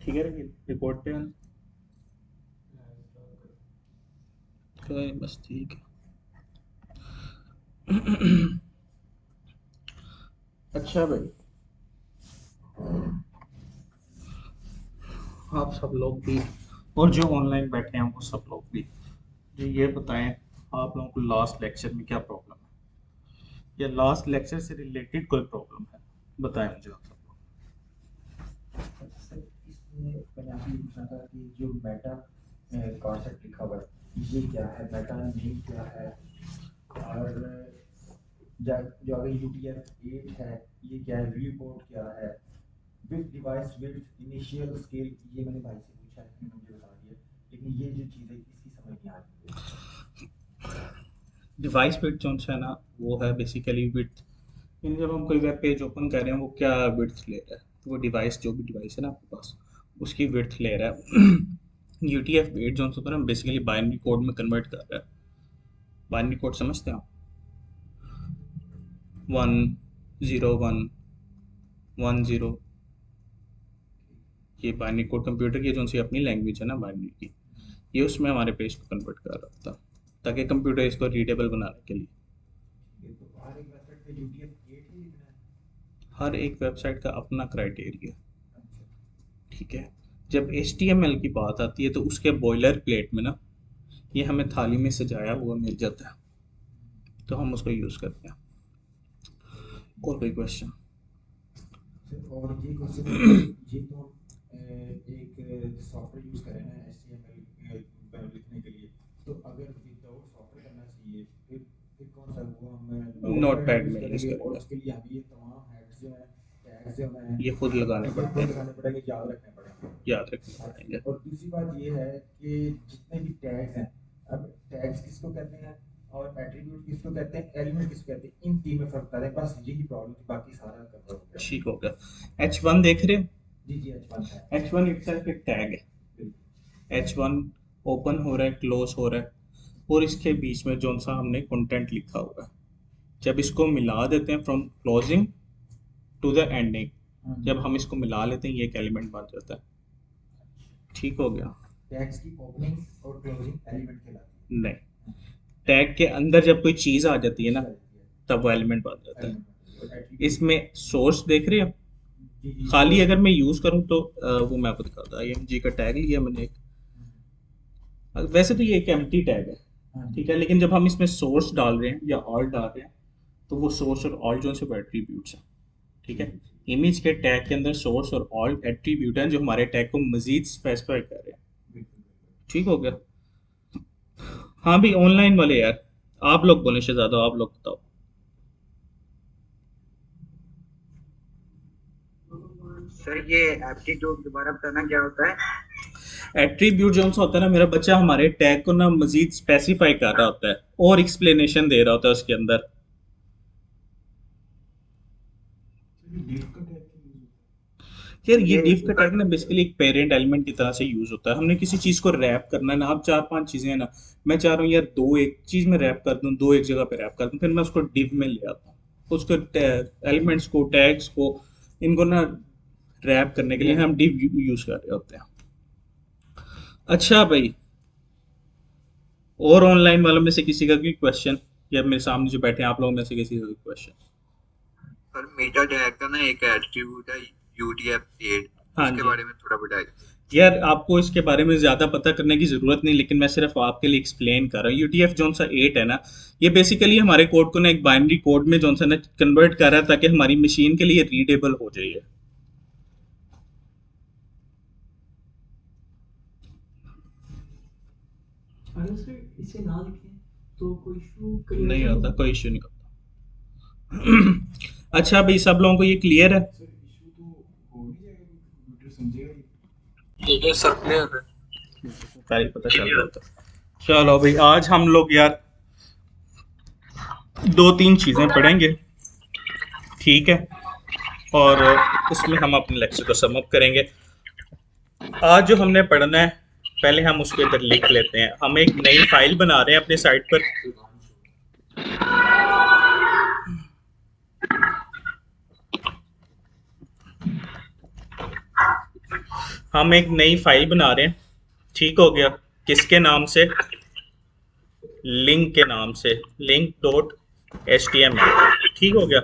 ठीक है रिकॉर्ड पे कोई बस ठीक है। अच्छा भाई, आप सब लोग भी और जो ऑनलाइन बैठे हैं वो सब लोग भी जो ये बताएं आप लोगों को लास्ट लेक्चर में क्या प्रॉब्लम है या लास्ट लेक्चर से रिलेटेड कोई प्रॉब्लम है, बताएं मुझे आप सब लोग। सर इसमें मैंने आपसे ये पूछना था कि जो मेटा कॉन्सेप्ट लिखा हुआ है ये क्या है, मेटा नेम क्या है, और जो अगर UTF-8 है ये क्या है, व्यू पोर्ट क्या है, with device with initial scale, ये मैंने भाई से पूछा है, इन्होंने मुझे बता दिया, लेकिन ये जो चीज़ है इसकी समझ नहीं आ रही मुझे। डिवाइस विड्थ जो है ना वो है बेसिकली विड्थ, यानी जब हम कोई वेब पेज ओपन कर रहे हैं वो क्या विड्थ ले रहा है, तो वो डिवाइस जो भी डिवाइस है ना आपके पास उसकी विड्थ ले रहा है। UTF-8 जो होता है ना बेसिकली बाइनरी कोड में कन्वर्ट कर रहा है। बाइनरी कोड समझते हैं आप? 1 0 1 1 0, ये बाइनरी कोड कंप्यूटर की जो सी अपनी लैंग्वेज है ना बाइनरी की, ये उसमें हमारे पेज को कन्वर्ट कर रहा था ताकि कंप्यूटर इसको रीडेबल बनाने के लिए। ठीक है, तो हर एक वेबसाइट पे UTF-8 ही लिखना है? हर एक वेबसाइट का अपना क्राइटेरिया, अच्छा। ठीक है। जब HTML की बात आती है तो उसके बॉयलर प्लेट में ना ये हमें थाली में सजाया हुआ मिल जाता है, तो हम उसको यूज़ करते हैं। और कोई क्वेश्चन? सर और ये क्वेश्चन है कि ये तो एक सॉफ्टवेयर यूज़ करें ना HTML लिखने के लिए, तो अगर विदाउट सॉफ्टवेयर करना चाहिए फिर कौन सा, वो हम note note pad pad use में यूज़ करेंगे, और करेंगे, उसके लिए हमें ये तमाम हेड्स जो हैं, टैग्स जो हैं, ये खुद लगाने ये पड़ते खुद हैं, लगाने पड़ेंगे, याद रखने पड़ेंगे। याद रखने अच्छा, पड़ेंगे। और दूसरी बात ये है कि जितने भी टैग्स हैं, अब टैग्स किसको कहते हैं और एट्रीब्यूट किसको कहते हैं, एलिमेंट किसको कहते हैं, इन तीन में फर्क बता दें, बस यही प्रॉब्लम थी, बाकी सारा कवर हो गया। ठीक हो गया। H1 देख रहे हो? जी जी, H1 है। H1 इटसेल्फ एक टैग है। बिल्कुल। H1 ओपन हो रहा है, क्लोज हो रहा है, और इसके बीच में जो सा हमने कंटेंट लिखा हुआ है, जब इसको मिला देते हैं from closing to the ending, जब हम इसको मिला लेते हैं ये एक एलिमेंट बन जाता है। ठीक हो गया? टैग्स की ओपनिंग और क्लोजिंग एलिमेंट कहलाती नहीं, है। टैग के अंदर जब कोई चीज़ आ जाती है चीज ना आ जाती है, तब वो एलिमेंट बन जाता है। एलिमेंट बन जाती है, और एट्रीब्यूट। इसमें सोर्स देख रहे हो? जी जी, खाली सोर्स। अगर मैं यूज़ करूँ तो वो मैं आपको दिखाता हूँ। IMG का टैग लिया मैंने एक, वैसे तो ये एक एम्प्टी टैग है, हाँ जी। ठीक है, लेकिन जब हम इसमें सोर्स डाल रहे हैं या ऑल डाल रहे हैं तो वो सोर्स और ऑल जो से एट्रीब्यूट्स हैं, ठीक है। ठीक है, ठीक इमेज के टैग के अंदर सोर्स और ऑल एट्रीब्यूट हैं जो हमारे टैग को मजीद स्पेसिफाई कर रहे हैं। है, बिल्कुल बिल्कुल। ठीक हो गया? हाँ भी ऑनलाइन वाले यार, आप लोग बोले शहजादा, आप लोग बताओ। सर ये एप्टीट्यूड दोबारा बताना क्या होता है? एट्रीब्यूट जो सा होता है ना, मेरा बच्चा हमारे टैग को ना मजीद स्पेसिफाई कर रहा होता है और एक्सप्लेनेशन दे रहा होता है उसके अंदर। तो ये डिफ का टैग क्यों यूज यार ये ये डिफ का टैग ना बेसिकली एक पेरेंट एलिमेंट की तरह से यूज होता है। हमने किसी चीज को रैप करना है ना, अब चार पांच चीजें हैं ना, मैं चाह रहा हूँ यार दो एक चीज में रैप कर दूं, दो एक जगह पे रैप कर दूं, फिर मैं उसको डिव में ले आता हूँ, उसको एलिमेंट्स को टैग्स को इनको ना रैप करने के लिए हम डिव यूज कर रहे होते हैं। अच्छा भाई, और ऑनलाइन वालों में से किसी का कोई क्वेश्चन, या मेरे सामने जो बैठे हैं आप लोगों में से किसी का कोई क्वेश्चन? सर मेटा टैग का ना एक एट्रीब्यूट है UTF-8, हाँ उसके जी। बारे में थोड़ा बताइए। यार आपको इसके बारे में ज़्यादा पता करने की ज़रूरत नहीं, लेकिन मैं सिर्फ आपके लिए एक्सप्लेन कर रहा हूँ। UTF जोन सा 8 है ना, ये बेसिकली हमारे कोड को ना एक बाइनरी कोड में जोन सा ना कन्वर्ट कर रहा है ताकि हमारी मशीन के लिए रीडेबल हो जाए। अगर सर इसे ना लिखें तो कोई इशू नहीं क्रिएट होता, होगा? कोई इश्यू नहीं होता। अच्छा भाई, सब लोगों को ये क्लियर है? सर इशू तो हो नहीं जाएगा, कंप्यूटर समझेगा ही। ये सर क्लियर है। सारी पता चल रहा होता। चलो भाई, आज हम लोग यार दो तीन चीज़ें पढ़ेंगे, ठीक है, और उसमें हम अपने लेक्चर को सम अप करेंगे। आज जो हमने पढ़ना है पहले हम उसको इधर लिख लेते हैं। हम एक नई फाइल बना रहे हैं अपने साइट पर। हम एक नई फाइल बना रहे हैं, ठीक हो गया, किसके नाम से, लिंक के नाम से, link dot H T M L, ठीक हो गया।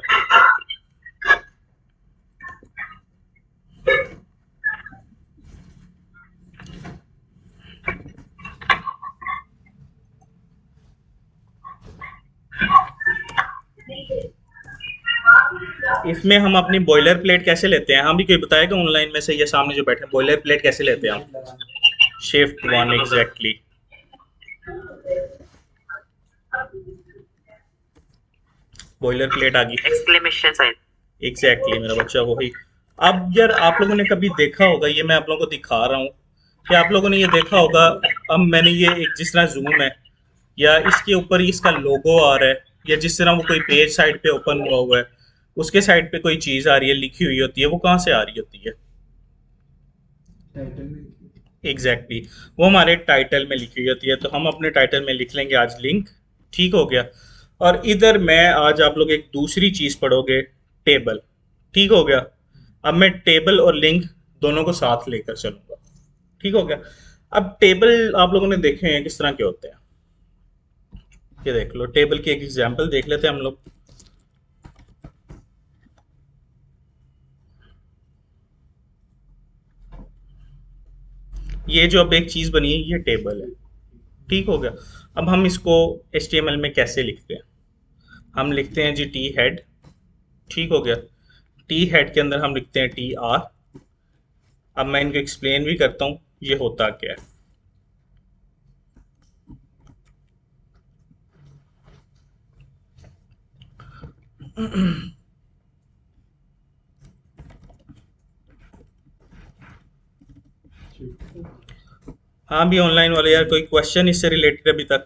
इसमें हम अपनी बॉयलर प्लेट कैसे लेते हैं, हम भी कोई बताएगा ऑनलाइन में से, ये सामने जो बैठे हैं, बॉयलर प्लेट कैसे लेते हैं शिफ्ट हम? लगाना। Shift one, exactly. Boilerplate आ गई, एक्सक्लेमेशन साइन। एग्जैक्टली मेरा बच्चा वही। अब यार आप लोगों ने कभी देखा होगा, ये मैं आप लोगों को दिखा रहा हूँ कि आप लोगों ने ये देखा होगा, अब मैंने ये एक जिस तरह जूम है या इसके ऊपर ही इसका लोगो आ रहा है, या जिस तरह वो कोई पेज साइड पे ओपन हुआ हुआ है, उसके साइड पे कोई चीज आ रही है, लिखी हुई होती है, वो कहाँ से आ रही होती है? टाइटल में लिखिए। एग्जैक्टली वो हमारे टाइटल में लिखी हुई होती है, तो हम अपने टाइटल में लिख लेंगे आज लिंक, ठीक हो गया। और इधर मैं आज आप लोग एक दूसरी चीज पढ़ोगे, टेबल, ठीक हो गया। अब मैं टेबल और लिंक दोनों को साथ लेकर चलूंगा, ठीक हो गया। अब टेबल आप लोगों ने देखे हैं किस तरह के होते हैं, ये देख लो, टेबल की एक एग्जांपल देख लेते हैं हम लोग। ये जो अब एक चीज बनी है, ये टेबल है, ठीक हो गया। अब हम इसको HTML में कैसे लिखते हैं? हम लिखते हैं जी टी हेड, ठीक हो गया। टी हेड के अंदर हम लिखते हैं TR। अब मैं इनको एक्सप्लेन भी करता हूँ ये होता क्या है। हाँ भी ऑनलाइन वाले यार, कोई क्वेश्चन इससे रिलेटेड अभी तक?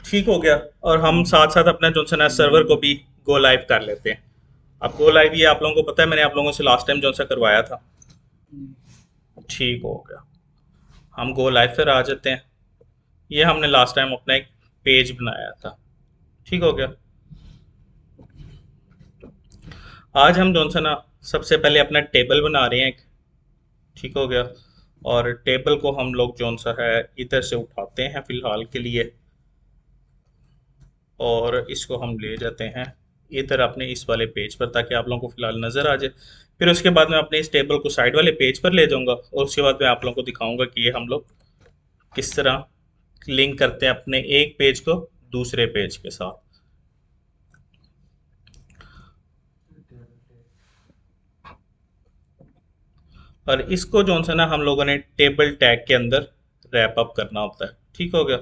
ठीक हो गया। और हम साथ साथ अपना जो सा सर्वर को भी गो लाइव कर लेते हैं। अब गो लाइव ये आप लोगों को पता है, मैंने आप लोगों से लास्ट टाइम जो सा करवाया था, ठीक हो गया। हम गो लाइव पर आ जाते हैं। ये हमने लास्ट टाइम अपना एक पेज बनाया था, ठीक हो गया। आज हम जो सा ना सबसे पहले अपना टेबल बना रहे हैं एक, ठीक हो गया। और टेबल को हम लोग जो सा है इधर से उठाते हैं फिलहाल के लिए, और इसको हम ले जाते हैं इधर अपने इस वाले पेज पर, ताकि आप लोगों को फिलहाल नज़र आ जाए। फिर उसके बाद मैं अपने इस टेबल को साइड वाले पेज पर ले जाऊंगा, और उसके बाद मैं आप लोगों को दिखाऊंगा कि ये हम लोग किस तरह लिंक करते हैं अपने एक पेज को दूसरे पेज के साथ। और इसको जो सा ना हम लोगों ने टेबल टैग के अंदर रैप अप करना होता है, ठीक हो गया।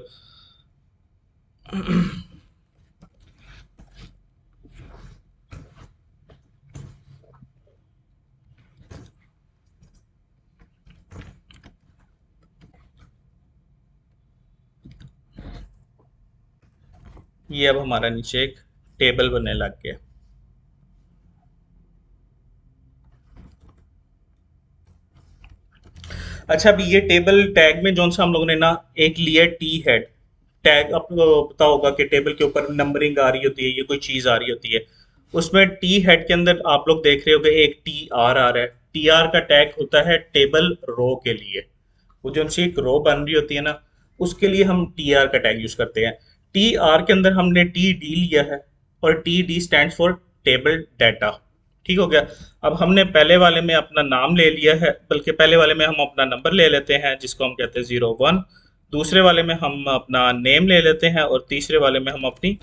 ये अब हमारा नीचे एक टेबल बनने लग गया। अच्छा, अभी ये टेबल टैग में जो सा हम लोगों ने ना एक लिया टी हेड टैग, आपको पता होगा कि टेबल के ऊपर नंबरिंग आ रही होती है, ये कोई चीज आ रही होती है, उसमें टी हेड के अंदर आप लोग देख रहे होगे एक TR आ रहा है। TR का टैग होता है टेबल रो के लिए, वो जो सी एक रो बन रही होती है ना, उसके लिए हम TR का टैग यूज करते हैं। TR के अंदर हमने TD लिया है, और TD stand for table data, ठीक हो गया। अब हमने पहले वाले में अपना नाम ले लिया है, बल्कि पहले वाले में हम अपना नंबर ले लेते हैं जिसको हम कहते हैं 01, दूसरे वाले में हम अपना नेम ले लेते हैं, और तीसरे वाले में हम अपनी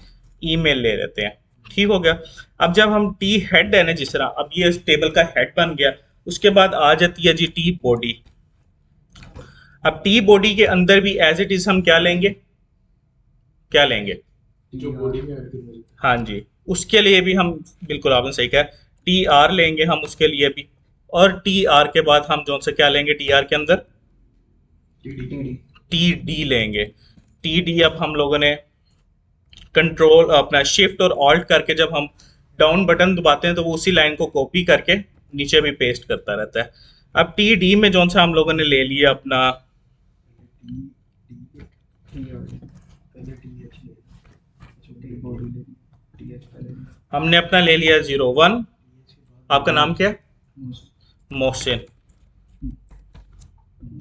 ईमेल ले लेते हैं, ठीक हो गया। अब जब हम टी हेड है ना, जिस तरह अब ये टेबल का हेड बन गया, उसके बाद आ जाती है जी टी बॉडी। अब टी बॉडी के अंदर भी एज इट इज हम क्या लेंगे, क्या लेंगे? जो बॉडी में ऐड करना है। हाँ जी, उसके लिए भी हम, बिल्कुल आपने सही कहा, TR लेंगे हम उसके लिए भी। और TR के बाद हम जो से क्या लेंगे, TR के अंदर टीडी। TD लेंगे। TD अब हम लोगों ने कंट्रोल अपना शिफ्ट और ऑल्ट करके जब हम डाउन बटन दबाते हैं तो वो उसी लाइन को कॉपी करके नीचे भी पेस्ट करता रहता है। अब TD में जो सा हम लोगों ने ले लिया अपना, पहले टीएच ले। हमने अपना ले लिया 01। आपका नाम क्या है? मोहसिन।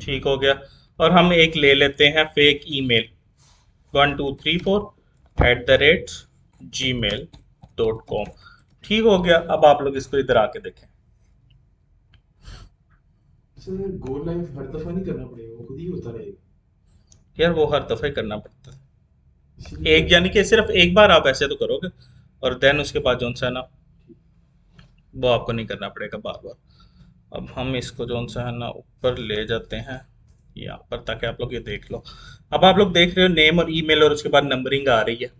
ठीक हो गया। और हम एक ले लेते हैं फेक ईमेल 1234@gmail.com। ठीक हो गया। अब आप लोग इसको इधर आके देखें। सर गोल लाइन हर दफा नहीं करना पड़ेगा, वो खुद ही होता रहेगा। यार वो हर दफा ही करना पड़ता है। इसीलिए एक यानी कि सिर्फ एक बार आप ऐसे तो करोगे और देन उसके बाद जो सा है ना वो आपको नहीं करना पड़ेगा बार बार। अब हम इसको जो सा है ना ऊपर ले जाते हैं यहाँ पर ताकि आप लोग ये देख लो। अब आप लोग देख रहे हो नेम और ईमेल और उसके बाद नंबरिंग आ रही है।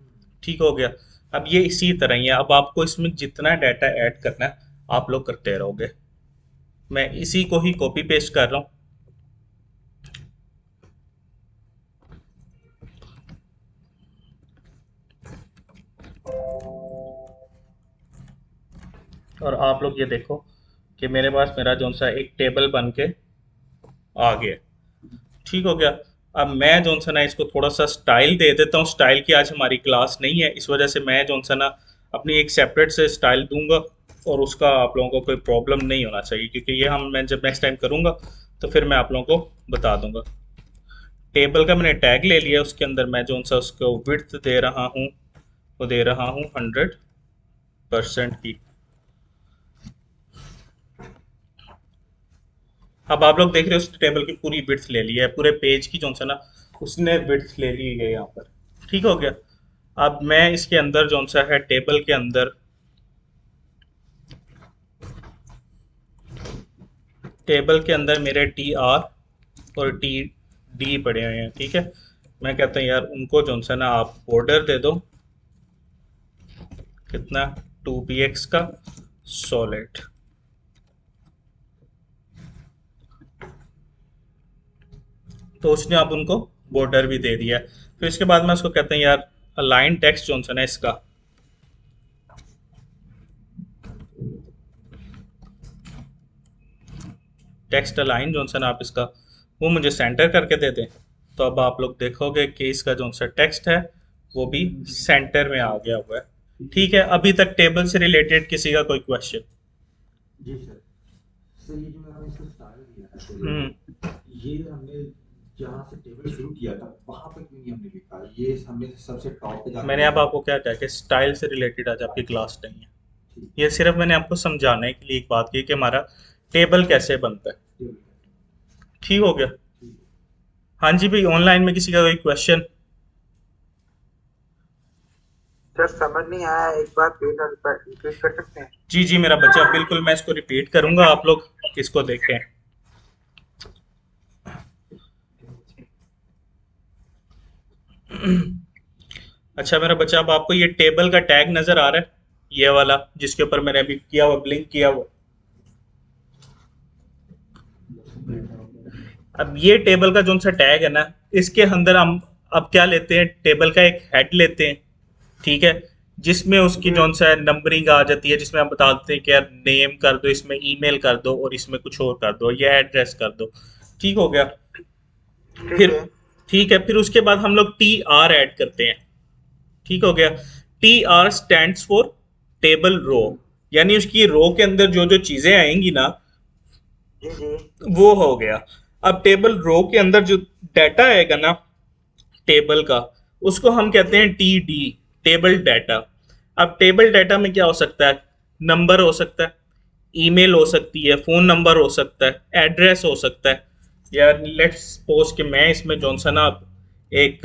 ठीक हो गया। अब ये इसी तरह ही है। अब आपको इसमें जितना डाटा ऐड करना है आप लोग करते रहोगे। मैं इसी को ही कॉपी पेस्ट कर रहा हूँ। और आप लोग ये देखो कि मेरे पास मेरा जो सा एक टेबल बन के आ गया। ठीक हो गया। अब मैं जो सा ना इसको थोड़ा सा स्टाइल दे देता हूँ। स्टाइल की आज हमारी क्लास नहीं है, इस वजह से मैं जो सा ना अपनी एक सेपरेट से स्टाइल दूंगा और उसका आप लोगों को कोई प्रॉब्लम नहीं होना चाहिए, क्योंकि ये मैं जब नेक्स्ट टाइम करूँगा तो फिर मैं आप लोगों को बता दूंगा। टेबल का मैंने टैग ले लिया, उसके अंदर मैं जो सा उसको विड्थ दे रहा हूँ वो दे रहा हूँ 100% की। अब आप लोग देख रहे हो उस टेबल की पूरी विड्थ ले ली है, पूरे पेज की जो सा ना उसने विड्थ ले ली है यहाँ पर। ठीक हो गया। अब मैं इसके अंदर जो सा है टेबल के अंदर मेरे TR और TD पड़े हुए हैं। ठीक है। मैं कहता हूँ यार उनको जो सा ना आप बॉर्डर दे दो कितना 2px का सॉलिड। तो उसने आप उनको बॉर्डर भी दे दिया। फिर इसके बाद में उसको कहते हैं यार अलाइन टेक्स्ट जो है ना इसका टेक्स्ट अलाइन जो है ना आप इसका वो मुझे सेंटर करके दे दें। तो अब आप लोग देखोगे कि इसका जो सा टेक्स्ट है वो भी सेंटर में आ गया हुआ है। ठीक है। अभी तक टेबल से रिलेटेड किसी का कोई क्वेश्चन? जी सर। सर ये जो हमने इसको स्टाइल दिया है टेबल, ये हमने जहाँ से टेबल शुरू किया था वहां पे क्यों नहीं हमने लिखा? ये हमने सबसे टॉप पे जाके मैंने अब आपको क्या कहा कि स्टाइल से रिलेटेड आज आपकी क्लास नहीं है। ये सिर्फ मैंने आपको समझाने के लिए एक बात की कि हमारा टेबल कैसे बनता है। ठीक हो गया। हाँ जी भाई, ऑनलाइन में किसी का कोई क्वेश्चन? सर समझ नहीं आया, एक बार फिर रिपीट कर सकते हैं? जी जी मेरा बच्चा, बिल्कुल मैं इसको रिपीट करूंगा, आप लोग इसको देखें। अच्छा मेरा बच्चा, अब आपको ये टेबल का टैग नजर आ रहा है, ये वाला जिसके ऊपर मैंने अभी किया हुआ ब्लिंक किया हुआ। अब ये टेबल का जो सा टैग है ना, इसके अंदर हम अब क्या लेते हैं, टेबल का एक हेड लेते हैं। ठीक है। जिसमें उसकी जो सा नंबरिंग आ जाती है, जिसमें हम बता देते हैं कि यार नेम कर दो, इसमें ईमेल कर दो और इसमें कुछ और कर दो, या एड्रेस कर दो। ठीक हो गया। फिर ठीक है, फिर उसके बाद हम लोग TR ऐड करते हैं। ठीक हो गया। TR stands for table row, यानी उसकी रो के अंदर जो जो चीजें आएंगी ना वो हो गया। अब टेबल रो के अंदर जो डाटा आएगा ना टेबल का, उसको हम कहते हैं TD, टेबल डाटा। अब टेबल डाटा में क्या हो सकता है, नंबर हो सकता है, ईमेल हो सकती है, फोन नंबर हो सकता है, एड्रेस हो सकता है। यार लेट्स सपोज कि मैं इसमें जो सा ना एक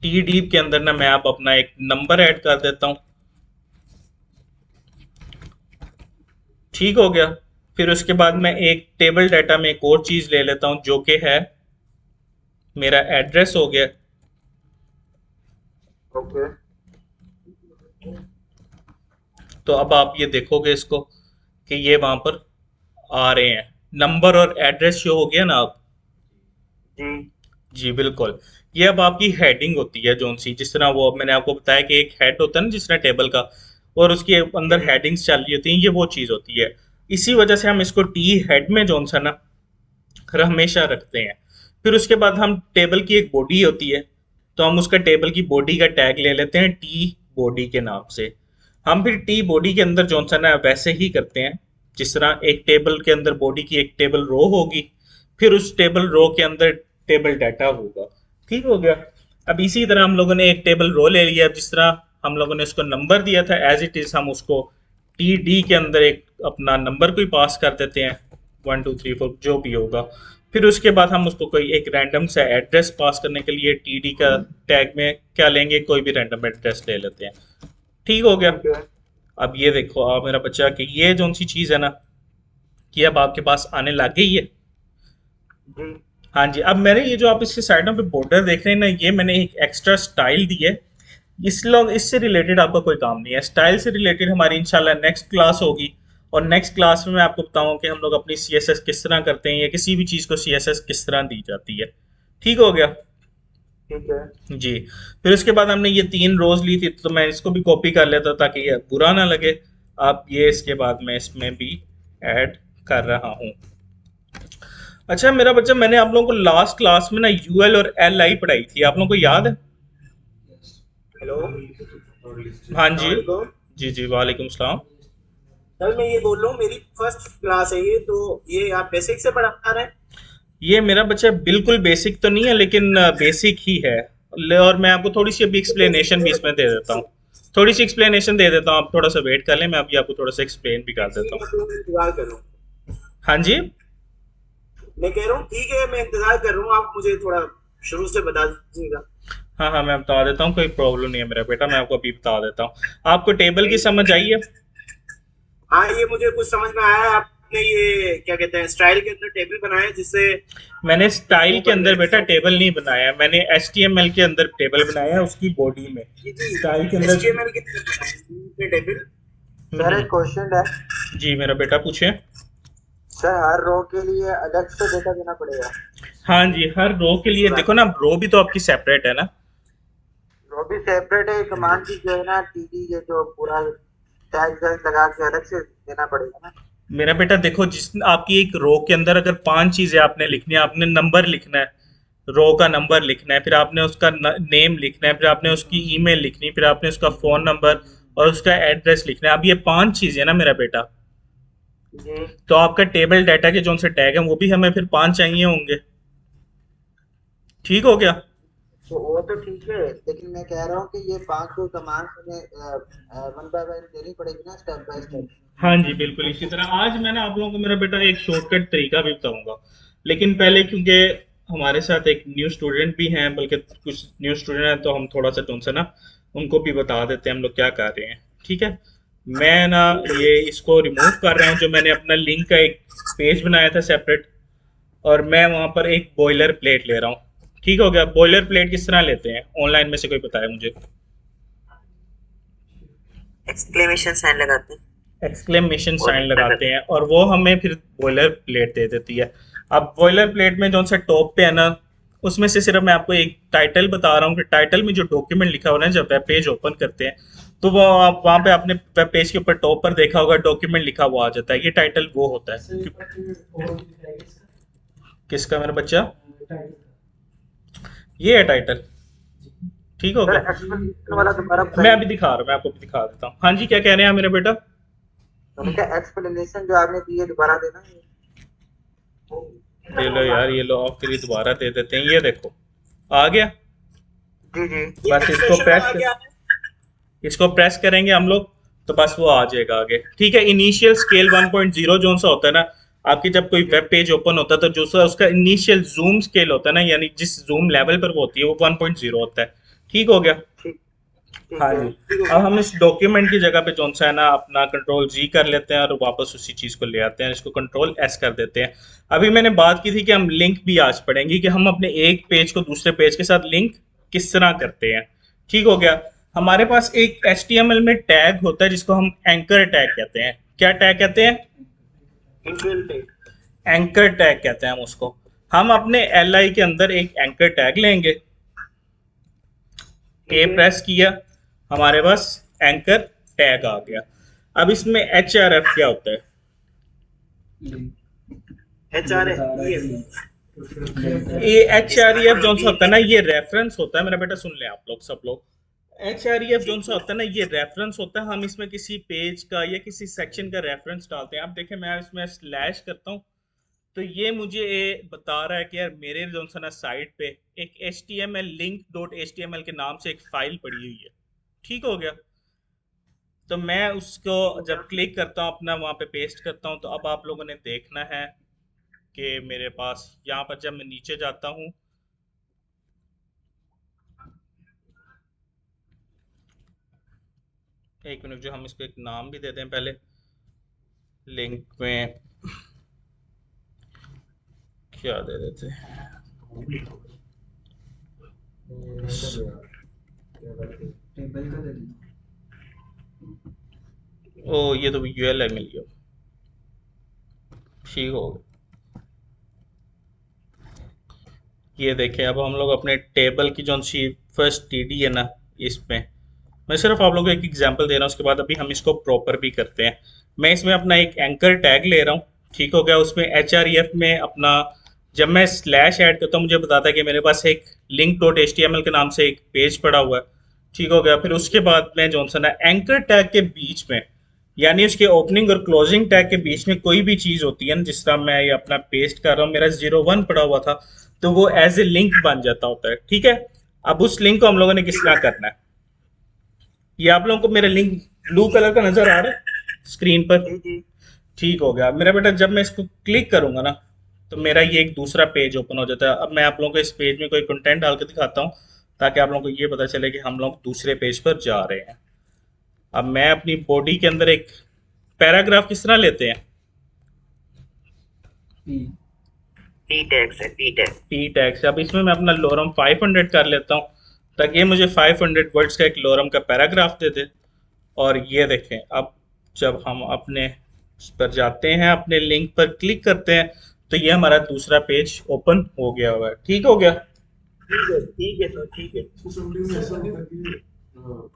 TD के अंदर ना मैं आप अपना एक नंबर ऐड कर देता हूं। ठीक हो गया। फिर उसके बाद मैं एक टेबल डाटा में एक और चीज ले लेता हूं जो कि है मेरा एड्रेस हो गया। ओके। तो अब आप ये देखोगे इसको कि ये वहां पर आ रहे हैं, नंबर और एड्रेस शो हो गया ना आप। जी जी बिल्कुल। ये अब आपकी हेडिंग होती है जोन सी, जिस तरह वो मैंने आपको बताया कि एक हेड होता है ना जिस तरह टेबल का, और उसके अंदर हेडिंग्स चल रही होती हैं, ये वो चीज होती है। इसी वजह से हम इसको टी हेड में जोन सा ना हमेशा रखते हैं। फिर उसके बाद हम टेबल की एक बॉडी होती है, तो हम उसका टेबल की बॉडी का टैग ले लेते हैं टी बॉडी के नाम से। हम फिर टी बॉडी के अंदर जो सा ना वैसे ही करते हैं, जिस तरह एक टेबल के अंदर बॉडी की एक टेबल रो होगी, फिर उस टेबल रो के अंदर टेबल डाटा होगा। ठीक हो गया। अब इसी तरह हम लोगों ने एक टेबल रो ले लिया, जिस तरह हम लोगों ने उसको नंबर दिया था एज इट इज, हम उसको टी डी के अंदर एक अपना नंबर कोई पास कर देते हैं, 1 2 3 4 जो भी होगा। फिर उसके बाद हम उसको कोई एक रैंडम सा एड्रेस पास करने के लिए टी डी का टैग में क्या लेंगे, कोई भी रैंडम एड्रेस ले लेते हैं। ठीक हो गया। अब ये देखो आप मेरा बच्चा कि ये जो सी चीज़ है ना, कि अब आपके पास आने लग गई है। जी हाँ जी। अब मैंने ये जो आप इसके साइडों पे बॉर्डर देख रहे हैं ना, ये मैंने एक एक्स्ट्रा स्टाइल दी है। इससे रिलेटेड आपका कोई काम नहीं है। स्टाइल से रिलेटेड हमारी इंशाल्लाह नेक्स्ट क्लास होगी, और नेक्स्ट क्लास में मैं आपको बताऊँ कि हम लोग अपनी CSS किस तरह करते हैं, या किसी भी चीज़ को CSS किस तरह दी जाती है। ठीक हो गया ठीक है। जी। फिर उसके बाद हमने ये 3 रोज ली थी, तो मैं इसको भी कॉपी कर लेता ताकि ये बुरा ना लगे। अब ये इसके बाद मैं इसमें भी ऐड कर रहा हूँ। अच्छा मेरा बच्चा, मैंने आप लोगों को लास्ट क्लास में ना UL और LI पढ़ाई थी, आप लोगों को याद है? हेलो। हाँ जी वालेकुम। जी जी, वालेकुम सलाम। सर मैं ये बोल रहा हूँ, मेरी फर्स्ट क्लास है ये, तो ये आप बेसिक से पढ़ा रहे हैं? ये मेरा बच्चा बिल्कुल बेसिक तो नहीं है, लेकिन बेसिक ही है। और मैं आपको थोड़ी सी अभी एक्सप्लेनेशन भी इसमें दे देता हूँ, थोड़ी सी एक्सप्लेनेशन दे देता हूँ। आप थोड़ा सा वेट कर लें, मैं अभी आपको थोड़ा सा एक्सप्लेन भी कर देता हूँ। मैं इंतजार कर रहा हूँ। हाँ जी। मैं कह रहा हूँ ठीक है, मैं इंतजार कर रहा हूँ, आप मुझे थोड़ा शुरू से बता दीजिएगा। हाँ हाँ, मैं बता देता हूँ, कोई प्रॉब्लम नहीं है मेरा बेटा, मैं आपको अभी बता देता हूँ। आपको टेबल की समझ आई है? हाँ, ये मुझे कुछ समझ में आया। आपने ये क्या कहते हैं, स्टाइल के अंदर टेबल बनाया जिससे मैंने स्टाइल वो के बन अंदर रहे बेटा हैं। टेबल नहीं बनाया, मैंने HTML के अंदर टेबल बनाया है, उसकी बॉडी में। जी जी, स्टाइल के अंदर। HTML के अंदर बनाया टेबल। सर एक क्वेश्चन है। जी मेरा बेटा पूछे। सर हर रो के लिए अलग से डेटा देना पड़ेगा? हाँ जी, हर रो के लिए देखो ना, रो भी तो आपकी सेपरेट है ना। रो भी सेपरेट है, कमांड की जो है ना टीडी, ये जो पूरा टैग लगा के अलग से देना पड़ेगा ना? मेरा बेटा देखो, जिस आपकी एक रो के अंदर अगर 5 चीजें आपने लिखनी है, आपने नंबर लिखना है, रो का नंबर लिखना है, फिर आपने उसका नेम लिखना है, फिर आपने उसकी ईमेल लिखनी है, फिर आपने उसका फोन नंबर और उसका एड्रेस लिखना है। अब ये 5 चीजें ना मेरा बेटा, जी तो आपका टेबल डाटा के जो से टैग हैं वो भी हमें फिर 5 चाहिए होंगे। ठीक हो गया। तो वो तो ठीक है, लेकिन मैं कह रहा हूँ कि ये 5 को कमांड हमें वन बाय वन देनी पड़ेगी ना, स्टेप बाय स्टेप। हाँ जी बिल्कुल इसी तरह। आज मैं ना आप लोगों को मेरा बेटा एक शॉर्टकट तरीका भी बताऊंगा, लेकिन पहले क्योंकि हमारे साथ एक न्यू स्टूडेंट भी हैं, बल्कि कुछ न्यू स्टूडेंट हैं, तो हम थोड़ा सा तुमसे ना उनको भी बता देते हैं हम लोग क्या कर रहे हैं। ठीक है। मैं ना ये इसको रिमूव कर रहा हूँ, जो मैंने अपना लिंक का एक पेज बनाया था सेपरेट, और मैं वहाँ पर एक बॉयलर प्लेट ले रहा हूँ। ठीक हो गया। बॉयलर प्लेट किस तरह लेते हैं, ऑनलाइन में से कोई बताए मुझे? एक्सक्लेमेशन साइन लगाते हैं। एक्सक्लेमेशन साइन लगाते हैं, और वो हमें फिर बॉयलर प्लेट दे देती है। अब बॉयलर प्लेट में जो सा टॉप पे है ना, उसमें से सिर्फ मैं आपको एक टाइटल बता रहा हूँ कि टाइटल में जो डॉक्यूमेंट लिखा हुआ है ना, जब वेब पेज ओपन करते हैं तो वो आप वहाँ पे आपने वेब पेज के ऊपर टॉप पर देखा होगा डॉक्यूमेंट लिखा हुआ आ जाता है, ये टाइटल वो होता है। किसका मेरा बच्चा? ये है टाइटल। ठीक हो सर गया। एक्सप्लेनेशन वाला दोबारा मैं बताइए। अभी दिखा रहा हूँ, मैं आपको दिखा देता हूँ। हाँ जी, क्या कह रहे हैं आप मेरे बेटा? मैंने कहा एक्सप्लेनेशन जो आपने दी है दोबारा देना है। ले लो यार, ये लो आपके लिए दोबारा दे देते हैं। ये देखो आ गया। जी जी बस इसको प्रेस करेंगे हम लोग, तो बस वो आ जाएगा आगे। ठीक है। इनिशियल स्केल 1.0 जो सा होता है ना, आपकी जब कोई वेब पेज ओपन होता है तो जो सा उसका इनिशियल जूम स्केल होता है ना, यानी जिस जूम लेवल पर वो होती है, वो 1.0 होता है। ठीक हो गया। ठीक ठीक हाँ है। जी। अब हम इस डॉक्यूमेंट की जगह पे जो सा है ना, अपना Ctrl+G कर लेते हैं और वापस उसी चीज़ को ले आते हैं, इसको Ctrl+S कर देते हैं। अभी मैंने बात की थी कि हम लिंक भी आज पढ़ेंगे, कि हम अपने एक पेज को दूसरे पेज के साथ लिंक किस तरह करते हैं। ठीक हो गया। हमारे पास एक HTML में टैग होता है जिसको हम एंकर टैग कहते हैं। क्या टैग कहते हैं? एंकर टैग कहते हैं हम उसको। हम अपने LI के अंदर एक एंकर टैग लेंगे, ए प्रेस किया, हमारे पास एंकर टैग आ गया। अब इसमें HRF क्या होता है? HRF ये HREF जो सा होता है ना, ये रेफरेंस होता है। मेरा बेटा सुन ले आप लोग सब लोग, HREF जो सा होता है ना, ये रेफरेंस होता है। हम इसमें किसी पेज का या किसी सेक्शन का रेफरेंस डालते हैं। आप देखें मैं इसमें स्लैश करता हूँ तो ये मुझे बता रहा है कि यार मेरे जो सा ना साइट पे एक HTML link.html के नाम से एक फाइल पड़ी हुई है। ठीक हो गया। तो मैं उसको जब क्लिक करता हूँ अपना वहाँ पे पेस्ट करता हूँ, तो अब आप लोगों ने देखना है कि मेरे पास यहाँ पर जब मैं नीचे जाता हूँ, एक मिनट, जो हम इसको एक नाम भी दे दें पहले लिंक में, क्या दे देते हैं, टेबल का दे दी। ओ ये तो UL मिल गया। ठीक हो गया। ये देखें, अब हम लोग अपने टेबल की जो सी फर्स्ट TD है ना, इसमें मैं सिर्फ आप लोगों को एक एग्जांपल दे रहा हूँ, उसके बाद अभी हम इसको प्रॉपर भी करते हैं। मैं इसमें अपना एक एंकर टैग ले रहा हूँ। ठीक हो गया। उसमें HREF में अपना जब मैं स्लैश ऐड करता हूँ, मुझे बताता है कि मेरे पास एक link.html के नाम से एक पेज पड़ा हुआ है। ठीक हो गया। फिर उसके बाद मैं जॉनसन है एंकर टैग के बीच में, यानी उसके ओपनिंग और क्लोजिंग टैग के बीच में कोई भी चीज़ होती है ना, जिस तरह मैं ये अपना पेस्ट कर रहा हूँ, मेरा 01 पड़ा हुआ था, तो वो एज ए लिंक बन जाता होता है। ठीक है। अब उस लिंक को हम लोगों ने किस तरह करना है, ये आप लोगों को मेरा लिंक ब्लू कलर का नजर आ रहा है स्क्रीन पर। ठीक हो गया मेरा बेटा। जब मैं इसको क्लिक करूंगा ना, तो मेरा ये एक दूसरा पेज ओपन हो जाता है। अब मैं आप लोगों को इस पेज में कोई कंटेंट डाल के दिखाता हूँ, ताकि आप लोगों को ये पता चले कि हम लोग दूसरे पेज पर जा रहे हैं। अब मैं अपनी बॉडी के अंदर एक पैराग्राफ किस तरह लेते हैं, P टैग्स है, P टैग। P टैग से। अब इसमें मैं अपना लोरम 500 कर लेता हूँ, ताकि ये मुझे 500 वर्ड्स का एक लोरम का पैराग्राफ दे दे। और ये देखें, अब जब हम अपने उस पर जाते हैं, अपने लिंक पर क्लिक करते हैं, तो ये हमारा दूसरा पेज ओपन हो गया हुआ है। ठीक हो गया। ठीक है सर, ठीक है। तो समरी में ऐसा होता है कि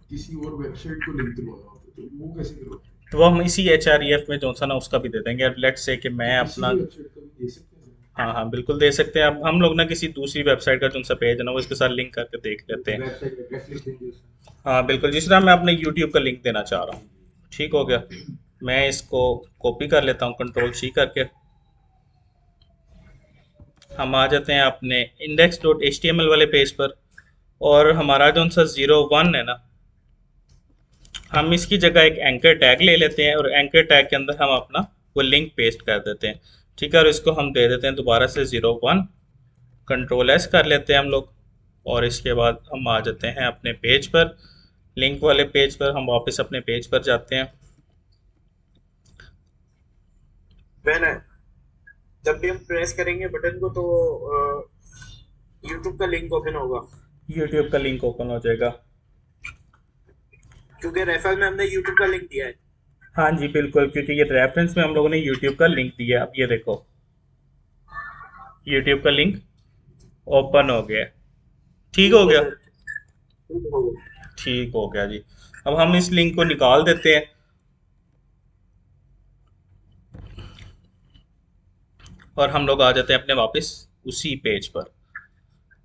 किसी और वेबसाइट को लिंक करवाना होता है, तो वो कैसे करोगे? तो वो हम इसी HREF में जो सा ना उसका भी दे देंगे। अब लेट्स से कि मैं किसी अपना, भी वेबसाइट का भी दे सकते हैं। हाँ हाँ बिल्कुल दे सकते हैं। अब हम लोग ना किसी दूसरी वेबसाइट का जो सा पेज है ना, वो इसके साथ लिंक करके देख लेते हैं। वेबसाइट एड्रेस लिख देंगे उसमें। हाँ बिल्कुल, जिस तरह मैं अपने YouTube का लिंक देना चाह रहा हूँ। ठीक हो गया। मैं इसको कॉपी कर लेता हूँ Ctrl+C करके। हम आ जाते हैं अपने index.html वाले पेज पर, और हमारा जो सा 01 है ना, हम इसकी जगह एक एंकर टैग ले लेते हैं, और एंकर टैग के अंदर हम अपना वो लिंक पेस्ट कर देते हैं। ठीक है। और इसको हम दे देते हैं दोबारा से 01, Ctrl+S कर लेते हैं हम लोग, और इसके बाद हम आ जाते हैं अपने पेज पर, लिंक वाले पेज पर। हम वापस अपने पेज पर जाते हैं। मैंने जब भी हम प्रेस करेंगे बटन को, तो YouTube का लिंक ओपन होगा, YouTube का लिंक ओपन हो जाएगा। क्योंकि रेफरल में हमने YouTube का लिंक दिया है। हाँ जी बिल्कुल, क्योंकि ये रेफरेंस में हम लोगों ने YouTube का लिंक दिया है। अब ये देखो, YouTube का लिंक ओपन हो गया। ठीक हो गया। ठीक हो गया जी। अब हम इस लिंक को निकाल देते हैं, और हम लोग आ जाते हैं अपने वापस उसी पेज पर।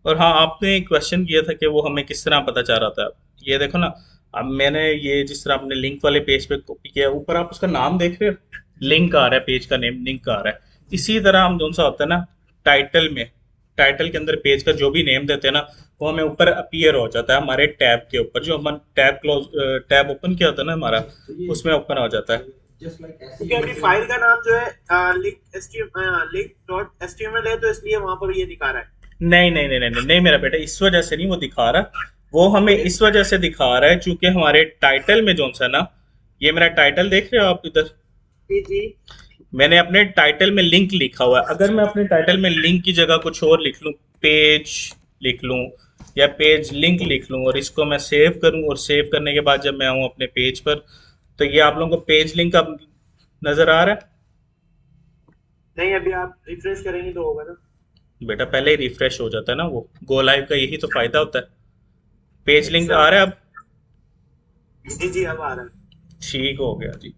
और हाँ, आपने एक क्वेश्चन किया था कि वो हमें किस तरह पता चल रहा था। ये देखो ना, अब मैंने ये जिस तरह अपने लिंक वाले पेज पे कॉपी किया, ऊपर आप उसका नाम देख रहे हो, लिंक आ रहा है, पेज का नेम लिंक आ रहा है। इसी तरह हम जो सा होता है ना, टाइटल में, टाइटल के अंदर पेज का जो भी नेम देते हैं ना, वो हमें ऊपर अपीयर हो जाता है हमारे टैब के ऊपर। जो हम टैब क्लोज, टैब ओपन किया होता है ना हमारा, उसमें ओपन हो जाता है। जस्ट लाइक क्योंकि अभी फाइल का नाम जो है link.html है, तो इसलिए वहां पर ये दिखा रहा है। नहीं नहीं नहीं नहीं नहीं मेरा बेटा, इस वजह से नहीं वो दिखा रहा। वो हमें इस वजह से दिखा रहा है क्योंकि हमारे टाइटल में जो सा ना, ये मेरा टाइटल देख रहे हो आप इधर, जी जी। मैंने अपने टाइटल में लिंक लिखा हुआ है। अगर मैं अपने टाइटल में लिंक की जगह कुछ और लिख लूँ, पेज लिख लूँ या पेज लिंक लिख लूँ, और इसको मैं सेव करूँ, और सेव करने के बाद जब मैं आऊँ अपने पेज पर, तो ये आप लोगों को पेज लिंक अब नजर आ रहा है। नहीं, अभी आप रिफ्रेश करेंगे तो होगा ना। बेटा पहले ही रिफ्रेश हो जाता है ना, वो गो लाइव का यही तो फायदा होता है। पेज लिंक आ रहा है अब। जी जी, अब आ रहा है। ठीक हो गया जी।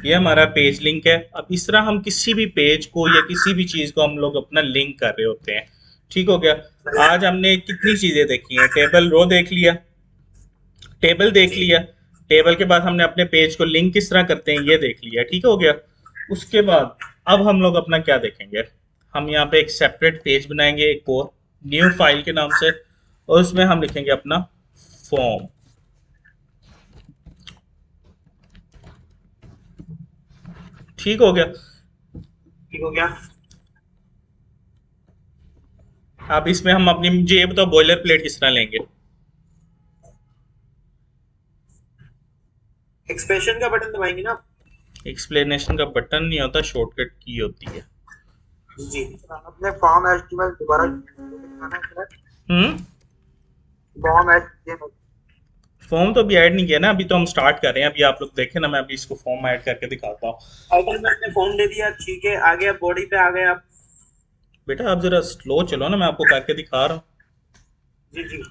ये हमारा पेज लिंक है। अब इस तरह हम किसी भी पेज को या किसी भी चीज़ को हम लोग अपना लिंक कर रहे होते हैं। ठीक हो गया। आज हमने कितनी चीज़ें देखी हैं, टेबल रो देख लिया, टेबल देख लिया, टेबल के बाद हमने अपने पेज को लिंक किस तरह करते हैं ये देख लिया। ठीक हो गया। उसके बाद अब हम लोग अपना क्या देखेंगे, हम यहाँ पे एक सेपरेट पेज बनाएंगे, एक और न्यू फाइल के नाम से, और उसमें हम लिखेंगे अपना फॉर्म। ठीक हो गया। ठीक हो गया। अब इसमें हम अपनी, मुझे ये बताओ बॉयलर प्लेट किस तरह लेंगे। एक्सप्रेशन का बटन दबाएंगे ना। एक्सप्लेनेशन का बटन नहीं होता, शॉर्टकट की होती है। जी अपने फॉर्म एचटीएमएल दोबारा फॉर्म एचटीएमएल फॉर्म तो अभी ऐड नहीं किया ना, अभी तो हम स्टार्ट कर रहे हैं। अभी आप लोग देखें ना, मैं अभी इसको फॉर्म ऐड करके दिखाता हूँ। टाइटल में आपने फॉर्म दे दिया, ठीक है, आगे आप बॉडी पे आ गए आप। बेटा आप जरा स्लो चलो ना, मैं आपको करके दिखा रहा हूँ। जी जी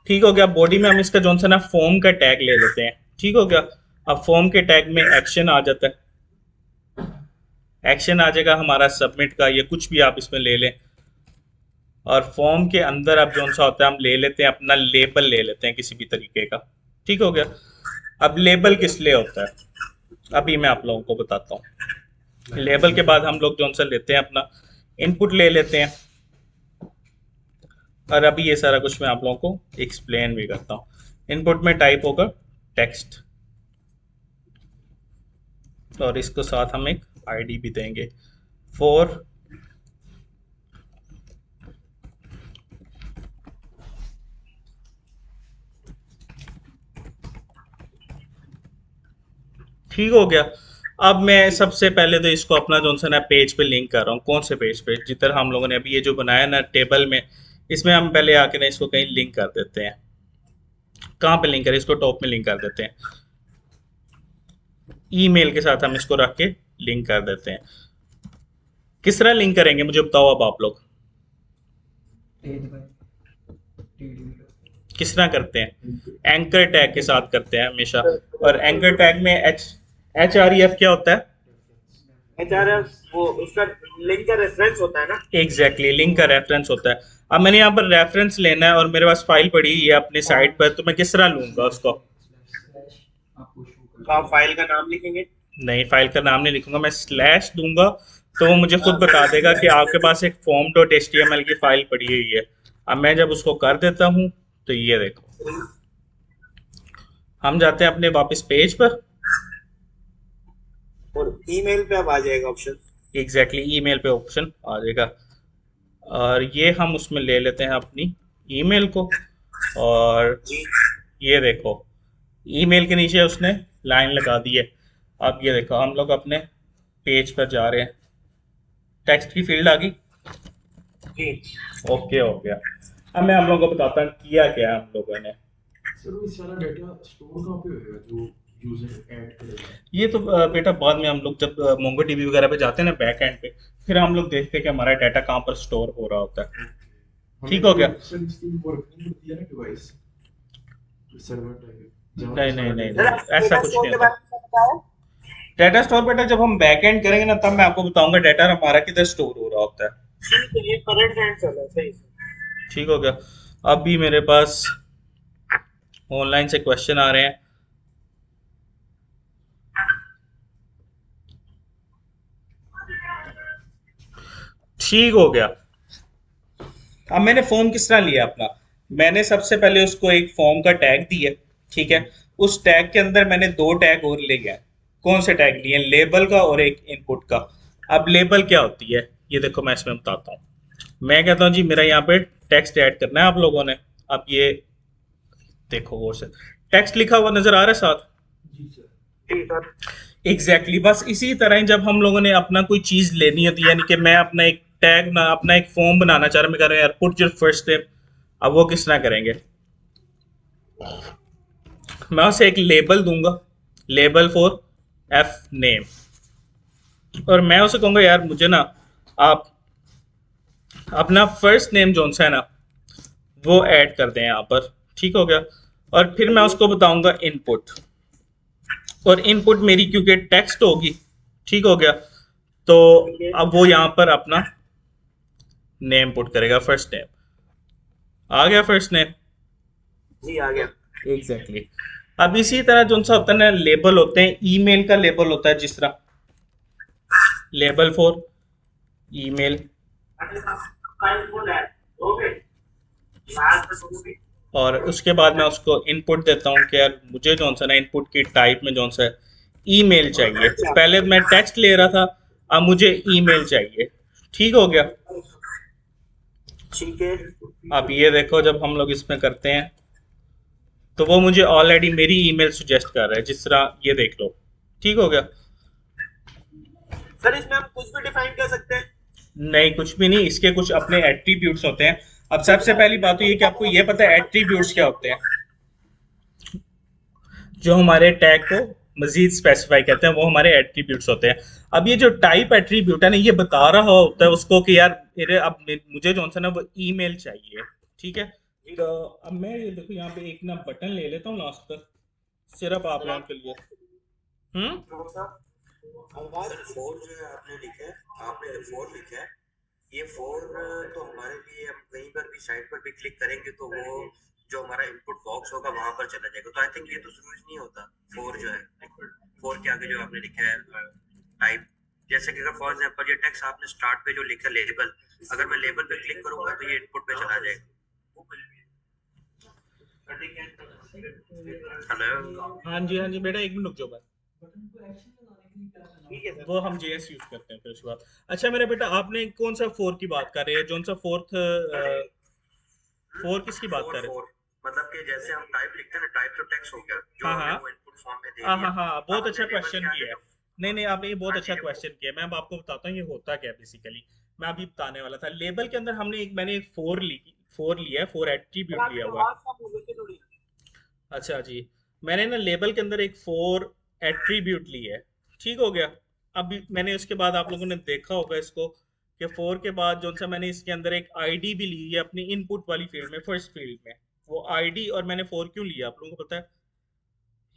ठीक हो गया। बॉडी में हम इसका जो सा ना फॉर्म का टैग ले लेते हैं। ठीक हो गया। अब फॉर्म के टैग में एक्शन आ जाता है, एक्शन आ जाएगा हमारा सबमिट का, या कुछ भी आप इसमें ले लें। और फॉर्म के अंदर अब जो सा होता है हम ले लेते हैं अपना लेबल, ले लेते हैं किसी भी तरीके का। ठीक हो गया। अब लेबल किस लिए होता है अभी मैं आप लोगों को बताता हूँ। लेबल के बाद हम लोग जो सा लेते हैं अपना इनपुट ले लेते हैं, और अभी ये सारा कुछ मैं आप लोगों को एक्सप्लेन भी करता हूँ। इनपुट में टाइप होगा टेक्स्ट, और इसको साथ हम एक आईडी भी देंगे फॉर ठीक हो गया। अब मैं सबसे पहले तो इसको अपना जो सा ना पेज पे लिंक कर रहा हूँ। कौन से पेज पे, जिधर हम लोगों ने अभी ये जो बनाया ना टेबल में, इसमें हम पहले आके ना इसको कहीं लिंक कर देते हैं। कहाँ पे लिंक करें, इसको टॉप में लिंक कर देते हैं। ईमेल के साथ हम इसको रख के लिंक कर देते हैं। किस तरह लिंक करेंगे मुझे बताओ अब आप लोग, किस तरह करते हैं। एंकर टैग के साथ करते हैं हमेशा। और एंकर टैग में एच आर ई एफ क्या होता है, एचआरएफ वो उसका लिंक का रेफरेंस होता है ना। एग्जैक्टली लिंक का रेफरेंस होता है। अब मैंने यहाँ पर रेफरेंस लेना है और मेरे पास फाइल पड़ी है अपनी साइट पर, तो मैं किस तरह लूंगा उसको। तो आप फाइल का नाम लिखेंगे। नहीं, फाइल का नाम नहीं लिखूंगा, मैं स्लैश दूंगा, तो वो मुझे खुद बता देगा कि आपके पास एक फॉर्म डॉट HTML की फाइल पड़ी हुई है। अब मैं जब उसको कर देता हूँ तो ये देखो, हम जाते हैं अपने वापस पेज पर, और ईमेल पे अब आ जाएगा ऑप्शन। एग्जैक्टली ईमेल पे ऑप्शन आ जाएगा, और ये हम उसमें ले लेते हैं अपनी ईमेल को। और जी ये देखो ईमेल के नीचे उसने लाइन लगा दी है। अब ये देखो हम लोग अपने पेज पर जा रहे हैं, टेक्स्ट की फील्ड आ गई। जी ओके हो गया। अब मैं आप लोगों को बताता हूँ किया क्या हम लोगों ने। सर वो सारा डाटा स्टोर कहाँ पे होएगा जो यूजर ऐड करेगा? ये तो बेटा बाद में हम लोग जब मोंगो टीवी वगैरह पे जाते हैं ना बैक एंड पे, फिर हम लोग देखते हैं कि हमारा डाटा कहाँ पर स्टोर हो रहा होता है। ठीक हो गया। सर इसके लिए वर्क नहीं दिया ना डिवाइस सर्वर टाइप नहीं नहीं नहीं नहीं, ऐसा कुछ नहीं होता। डाटा स्टोर बेटा जब हम बैक एंड करेंगे ना, तब मैं आपको बताऊंगा डाटा हमारा किधर स्टोर हो रहा होता है। ठीक है, ये करंट एंड चल रहा है सही से। ठीक हो गया। अब भी मेरे पास ऑनलाइन से क्वेश्चन आ रहे हैं। ठीक हो गया। अब मैंने फॉर्म किस तरह लिया अपना, मैंने सबसे पहले उसको एक फॉर्म का टैग दिया। ठीक है। उस टैग के अंदर मैंने दो टैग और ले गया। कौन से टैग लिए, लेबल का और एक इनपुट का। अब लेबल क्या होती है ये देखो, मैं इसमें बताता हूँ। मैं कहता हूँ जी मेरा यहाँ पे टेक्स्ट ऐड करना है आप लोगों ने। अब ये देखो और से टेक्स्ट लिखा हुआ नजर आ रहा है साथ। जी सर। जी सर। एग्जैक्टली बस इसी तरह ही जब हम लोगों ने अपना कोई चीज लेनी होती है, यानी कि मैं अपना एक टैग ना अपना एक फॉर्म बनाना चाह रहा हूँ, मैं कह रहा हूँ यार पुट योर फर्स्ट नेम। अब वो किस तरह करेंगे, मैं उसे एक लेबल दूंगा, लेबल फॉर एफ नेम, और मैं उसे कहूंगा यार मुझे ना आप अपना फर्स्ट नेम जोन सा है ना वो ऐड कर दें यहाँ पर। ठीक हो गया। और फिर मैं उसको बताऊंगा इनपुट। और इनपुट मेरी क्योंकि टेक्स्ट होगी, ठीक हो गया, तो ठीक है अब वो यहाँ पर अपना नेम पुट करेगा, फर्स्ट नेम आ गया, फर्स्ट नेम जी आ गया। एग्जैक्टली। अब इसी तरह जो सा होता है ना, लेबल होते हैं, ईमेल का लेबल होता है, जिस तरह लेबल फॉर ईमेल, ओके और उसके बाद मैं उसको इनपुट देता हूँ कि यार मुझे जो सा ना इनपुट की टाइप में जो सा ईमेल चाहिए। अच्छा पहले मैं टेक्स्ट ले रहा था, अब मुझे ईमेल चाहिए, ठीक हो गया। ठीक है अब ये देखो, जब हम लोग इसमें करते हैं तो वो मुझे ऑलरेडी मेरी ईमेल सुजेस्ट कर रहा है, जिस तरह ये देख लो, ठीक हो गया। सर इसमें हम कुछ भी डिफाइन कर सकते हैं। नहीं, कुछ भी नहीं, इसके कुछ अपने एट्रीब्यूट्स होते हैं। अब सबसे पहली बात तो ये कि आपको ये पता है एट्रीब्यूट्स क्या होते हैं, जो हमारे टैग को मजीद स्पेसिफाई करते हैं, वो हमारे एट्रीब्यूट्स होते हैं। अब ये जो टाइप एट्रीब्यूट है ना, ये बता रहा होता है उसको कि यार मेरे अब मुझे जो सा ना वो ईमेल चाहिए, ठीक है। तो अब मैं ये देखो यहाँ पे एक ना बटन ले लेता हूँ लास्ट पर, सिर्फ आप लोगों के लिए। सर फोर जो है आपने लिखा है, आपने जो फोर लिखा है, ये फोर तो हमारे लिए हम कहीं पर भी साइट पर भी क्लिक करेंगे तो वो जो हमारा इनपुट बॉक्स होगा वहां पर चला जाएगा। तो आई थिंक ये तो जरूरी नहीं होता। फोर जो है, फोर के आगे जो आपने लिखा है टाइप, जैसे कि अगर फॉर एग्जांपल ये टेक्स्ट आपने स्टार्ट पे जो लिखा लेबल, अगर मैं लेबल पे क्लिक करूंगा तो ये इनपुट पे चला जाएगा। हेलो, हाँ जी, हाँ जी बेटा, एक मिनट रुक जाओ बात, ठीक है सर। वो हम जेएस यूज करते हैं फिर उसके बाद। अच्छा मेरा बेटा, आपने कौन सा फोर की बात कर रहे हैं, कौन सा फोर्थ, फोर किसकी बात फोर कर रहे फोर मतलब कि जैसे हम टाइप लिखते हैं ना, टाइप तो टेक्स्ट हो गया जो हाँ हमें हाँ वो इनपुट फॉर्म में दे हाँ दिया। हाँ हाँ, बहुत अब अच्छा हमने लेबल क्वेश्चन के आगे किया है। जो, नहीं नहीं, आपने ये बहुत हाँ अच्छा जी, क्वेश्चन किया, मैं अब आपको बताता हूँ ये होता क्या है बेसिकली। मैं अभी बताने वाला था, लेबल के अंदर मैंने एक फोर लिया है, फोर सर एट्रीब्यूट आपकी लिया हुआ है। आवाज कम हो गई थी थोड़ी। अच्छा जी, मैंने ना लेबल के अंदर एक फोर एट्रीब्यूट ली है, ठीक हो गया। अभी मैंने उसके बाद आप लोगों ने देखा होगा इसको कि फोर के बाद जो सा मैंने इसके अंदर एक आईडी भी ली है अपनी इनपुट वाली फील्ड में, फर्स्ट फील्ड में। वो आईडी, और मैंने फोर क्यों लिया आप लोगों को पता है?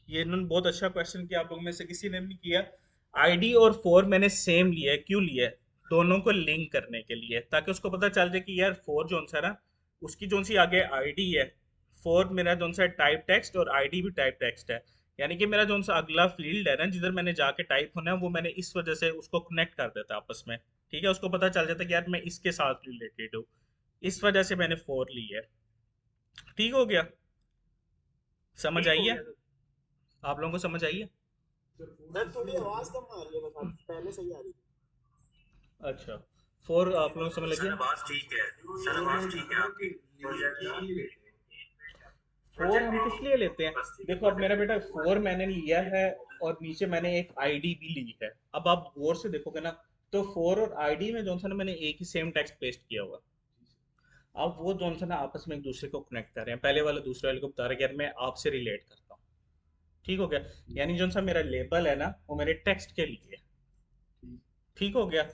ये इन्होंने बहुत अच्छा क्वेश्चन किया, आप लोगों में से किसी ने भी किया। आईडी और फोर मैंने सेम लिया है, क्यों लिया है? दोनों को लिंक करने के लिए, ताकि उसको पता चल जाए कि यार फोर जो सा ना, उसकी जो सी आगे आईडी है, फोर मेरा जो सा टाइप टेक्स्ट और आईडी भी टाइप टेक्स्ट है, यानी कि मेरा जो सा अगला फील्ड है ना जिधर मैंने जाके टाइप होना है, वो मैंने इस वजह से उसको कनेक्ट कर देता आपस में, ठीक है। उसको पता चल जाता कि यार मैं इसके साथ रिलेटेड हूँ, इस वजह से मैंने फोर ली है, ठीक हो गया। समझ ठीक आई हो है? गया सर। आप लोगों को समझ आई है? सर थोड़ी आवाज कम आ रही है बस, आप पहले सही आ रही थी। अच्छा, फोर आप लोगों को समझ लग सर गया? आवाज ठीक है, सर आवाज ठीक है आपकी। फोर हम किस लिए लेते हैं? देखो अब मेरा बेटा, फोर मैंने लिया है और नीचे मैंने एक आईडी भी ली है। अब आप गौर से देखोगे ना, तो फोर और आईडी में जो सा ना मैंने एक ही सेम टेक्स्ट पेस्ट किया हुआ। अब वो जो सा ना आपस में एक दूसरे को कनेक्ट कर रहे हैं, पहले वाला दूसरे वाले को बता रहा है कि यार मैं आपसे रिलेट करता हूँ, ठीक हो गया। यानी जो सा मेरा लेबल है ना, वो मेरे टेक्स्ट के लिए है, ठीक हो गया।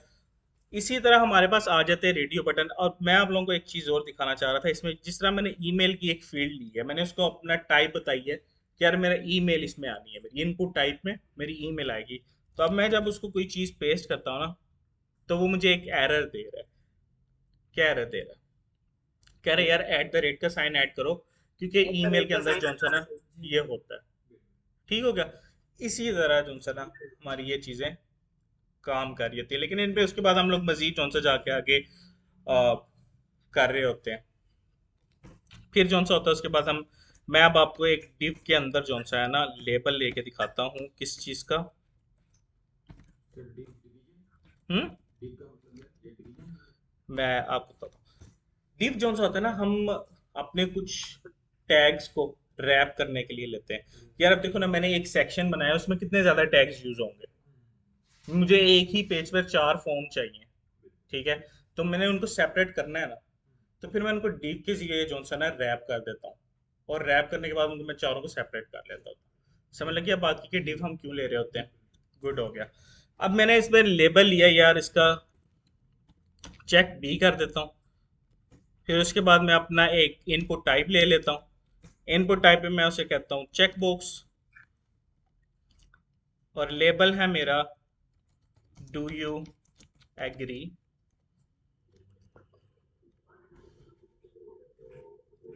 इसी तरह हमारे पास आ जाते हैं रेडियो बटन। और मैं आप लोगों को एक चीज़ और दिखाना चाह रहा था इसमें, जिस तरह मैंने ईमेल की एक फील्ड ली है, मैंने उसको अपना टाइप बताई है कि यार मेरा ईमेल इसमें आनी है, मेरी इनपुट टाइप में मेरी ईमेल आएगी। तो अब मैं जब उसको कोई चीज़ पेस्ट करता हूँ ना, तो वो मुझे एक एरर दे रहा है। क्या एरर दे रहा है? कह रहे यार @@ का साइन ऐड करो, क्योंकि ईमेल के अंदर जो सा ना ये होता है, ठीक हो गया। इसी तरह जो सा ना हमारी ये चीज़ें काम कर रही होती है, लेकिन इन पे उसके बाद हम लोग मजीद कौन सा जाके आगे कर रहे होते हैं। फिर जौन सा होता है उसके बाद मैं अब आपको एक डिव के अंदर जौन सा है ना लेबल लेके दिखाता हूँ किस चीज़ का। हम्म मैं आपको बताता हूँ, डिव जौन सा होता है ना, हम अपने कुछ टैग्स को रैप करने के लिए लेते हैं। यार अब देखो ना, मैंने एक सेक्शन बनाया, उसमें कितने ज़्यादा टैग्स यूज होंगे। मुझे एक ही पेज पर 4 फॉर्म चाहिए, ठीक है। तो मैंने उनको सेपरेट करना है ना, तो फिर मैं उनको डिव के जरिए जो सा ना रैप कर देता हूँ, और रैप करने के बाद उनको मैं चारों को सेपरेट कर लेता हूँ। समझ लगी अब बात की कि डिव हम क्यों ले रहे होते हैं? गुड हो गया। अब मैंने इसमें लेबल लिया यार, इसका चेक बी कर देता हूँ। फिर उसके बाद मैं अपना एक इनपुट टाइप ले लेता हूँ। इनपुट टाइप में मैं उसे कहता हूँ चेक बॉक्स, और लेबल है मेरा डू यू एग्री।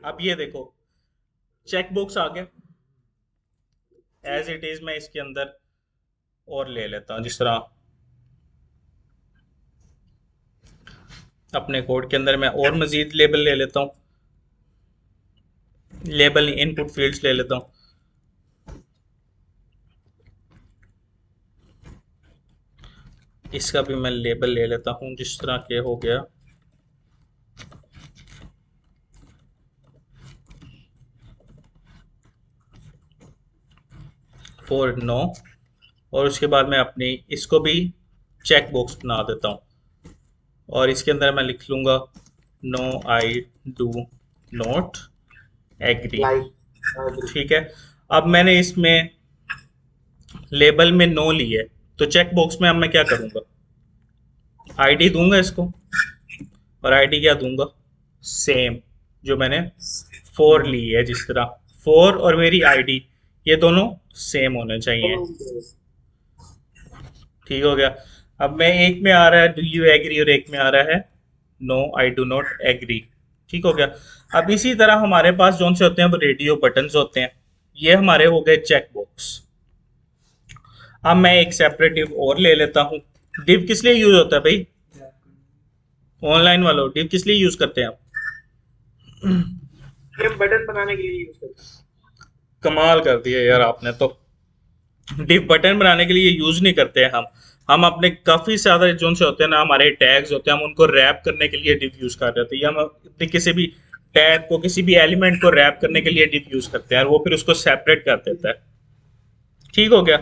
अब ये देखो चेक बॉक्स आ गया एज इट इज। मैं इसके अंदर और ले लेता हूँ, जिस तरह अपने कोड के अंदर मैं और मजीद लेबल ले लेता हूँ, लेबल इनपुट फील्ड्स ले लेता हूँ। इसका भी मैं लेबल ले लेता हूँ, जिस तरह के हो गया फॉर नो, और उसके बाद मैं अपनी इसको भी चेक बॉक्स बना देता हूँ और इसके अंदर मैं लिख लूँगा no I do not agree. ठीक है, अब मैंने इसमें लेबल में नो ली है, तो चेक बॉक्स में अब मैं क्या करूँगा, आईडी दूंगा इसको, और आईडी क्या दूंगा, सेम जो मैंने फॉर ली है, जिस तरह फॉर और मेरी आईडी ये दोनों सेम होने चाहिए। ठीक हो गया। अब मैं एक में आ रहा है डू यू एग्री और एक में आ रहा है no I do not agree. ठीक हो गया। अब इसी तरह हमारे पास जो से होते हैं वो रेडियो बटन्स होते हैं, ये हमारे हो गए चेक बॉक्स। अब मैं एक सेपरेट डिव और ले लेता हूँ। डिव किस लिए यूज होता है भाई, ऑनलाइन वालों, डिव किस लिए यूज करते हैं आप? हम बटन बनाने के लिए यूज करते हैं। कमाल कर दिया यार आपने तो। डिव बटन बनाने के लिए यूज नहीं करते हैं हम अपने काफी ज्यादा जो से होते हैं ना, हमारे टैग्स होते हैं, हम उनको रैप करने के लिए डिव यूज कर रहे थे, या हम अपने किसी भी टैग को, किसी भी एलिमेंट को रैप करने के लिए डिव यूज करते हैं, और वो फिर उसको सेपरेट कर देता है। ठीक हो गया।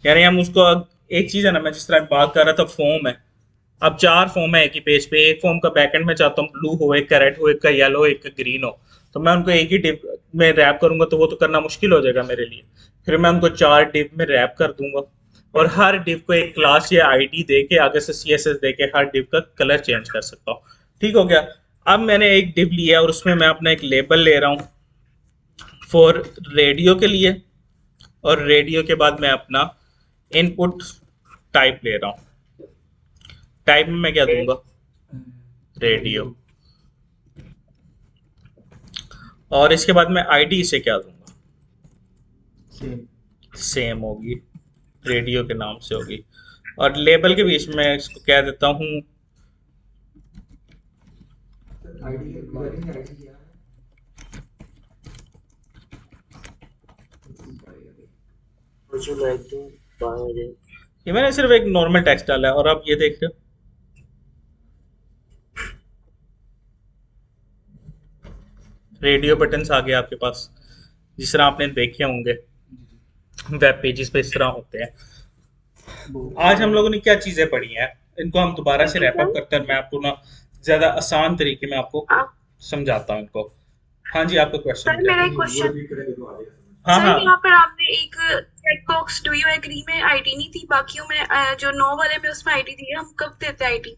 यानी हम उसको, एक चीज है ना, मैं जिस तरह बात कर रहा था फॉर्म है, अब 4 फॉर्म है एक ही पेज पे। एक फॉर्म का बैकएंड में चाहता हूँ ब्लू हो, एक का रेड हो, एक का येलो हो, एक का ग्रीन हो, तो मैं उनको एक ही डिव में रैप करूंगा तो वो तो करना मुश्किल हो जाएगा मेरे लिए। फिर मैं उनको 4 डिव में रैप कर दूंगा, और हर डिव को एक क्लास या आईडी दे के, आगे से सीएसएस दे के हर डिव का कलर चेंज कर सकता हूँ। ठीक हो गया। अब मैंने एक डिव लिया और उसमें मैं अपना एक लेबल ले रहा हूँ फॉर रेडियो के लिए, और रेडियो के बाद मैं अपना इनपुट टाइप ले रहा हूँ। टाइप में मैं क्या दूंगा, रेडियो, और इसके बाद मैं आईडी से क्या दूंगा, सेम होगी, रेडियो के नाम से होगी। और लेबल के बीच में इसको कह देता हूँ ये मैंने सिर्फ एक नॉर्मल टेक्स्ट डाला है, और आप ये देख रहे हो रेडियो बटन्स आ गए आपके पास, जिस तरह आपने देखे होंगे वेब पेजेस पे इस तरह होते हैं। आज हम लोगों ने क्या चीजें पढ़ी हैं, इनको हम दोबारा से रैप अप करते हैं। मैं आपको ना ज्यादा आसान तरीके में आपको समझाता हूँ इनको। हाँ जी, आपका क्वेश्चन सर मेरा एक क्वेश्चन, हाँ सर हाँ यहाँ पर आपने एक check box do you agree में आईडी नहीं थी, बाकियों में जो नो वाले में उसमें आईडी दी है, हम कब देते हैं आईडी?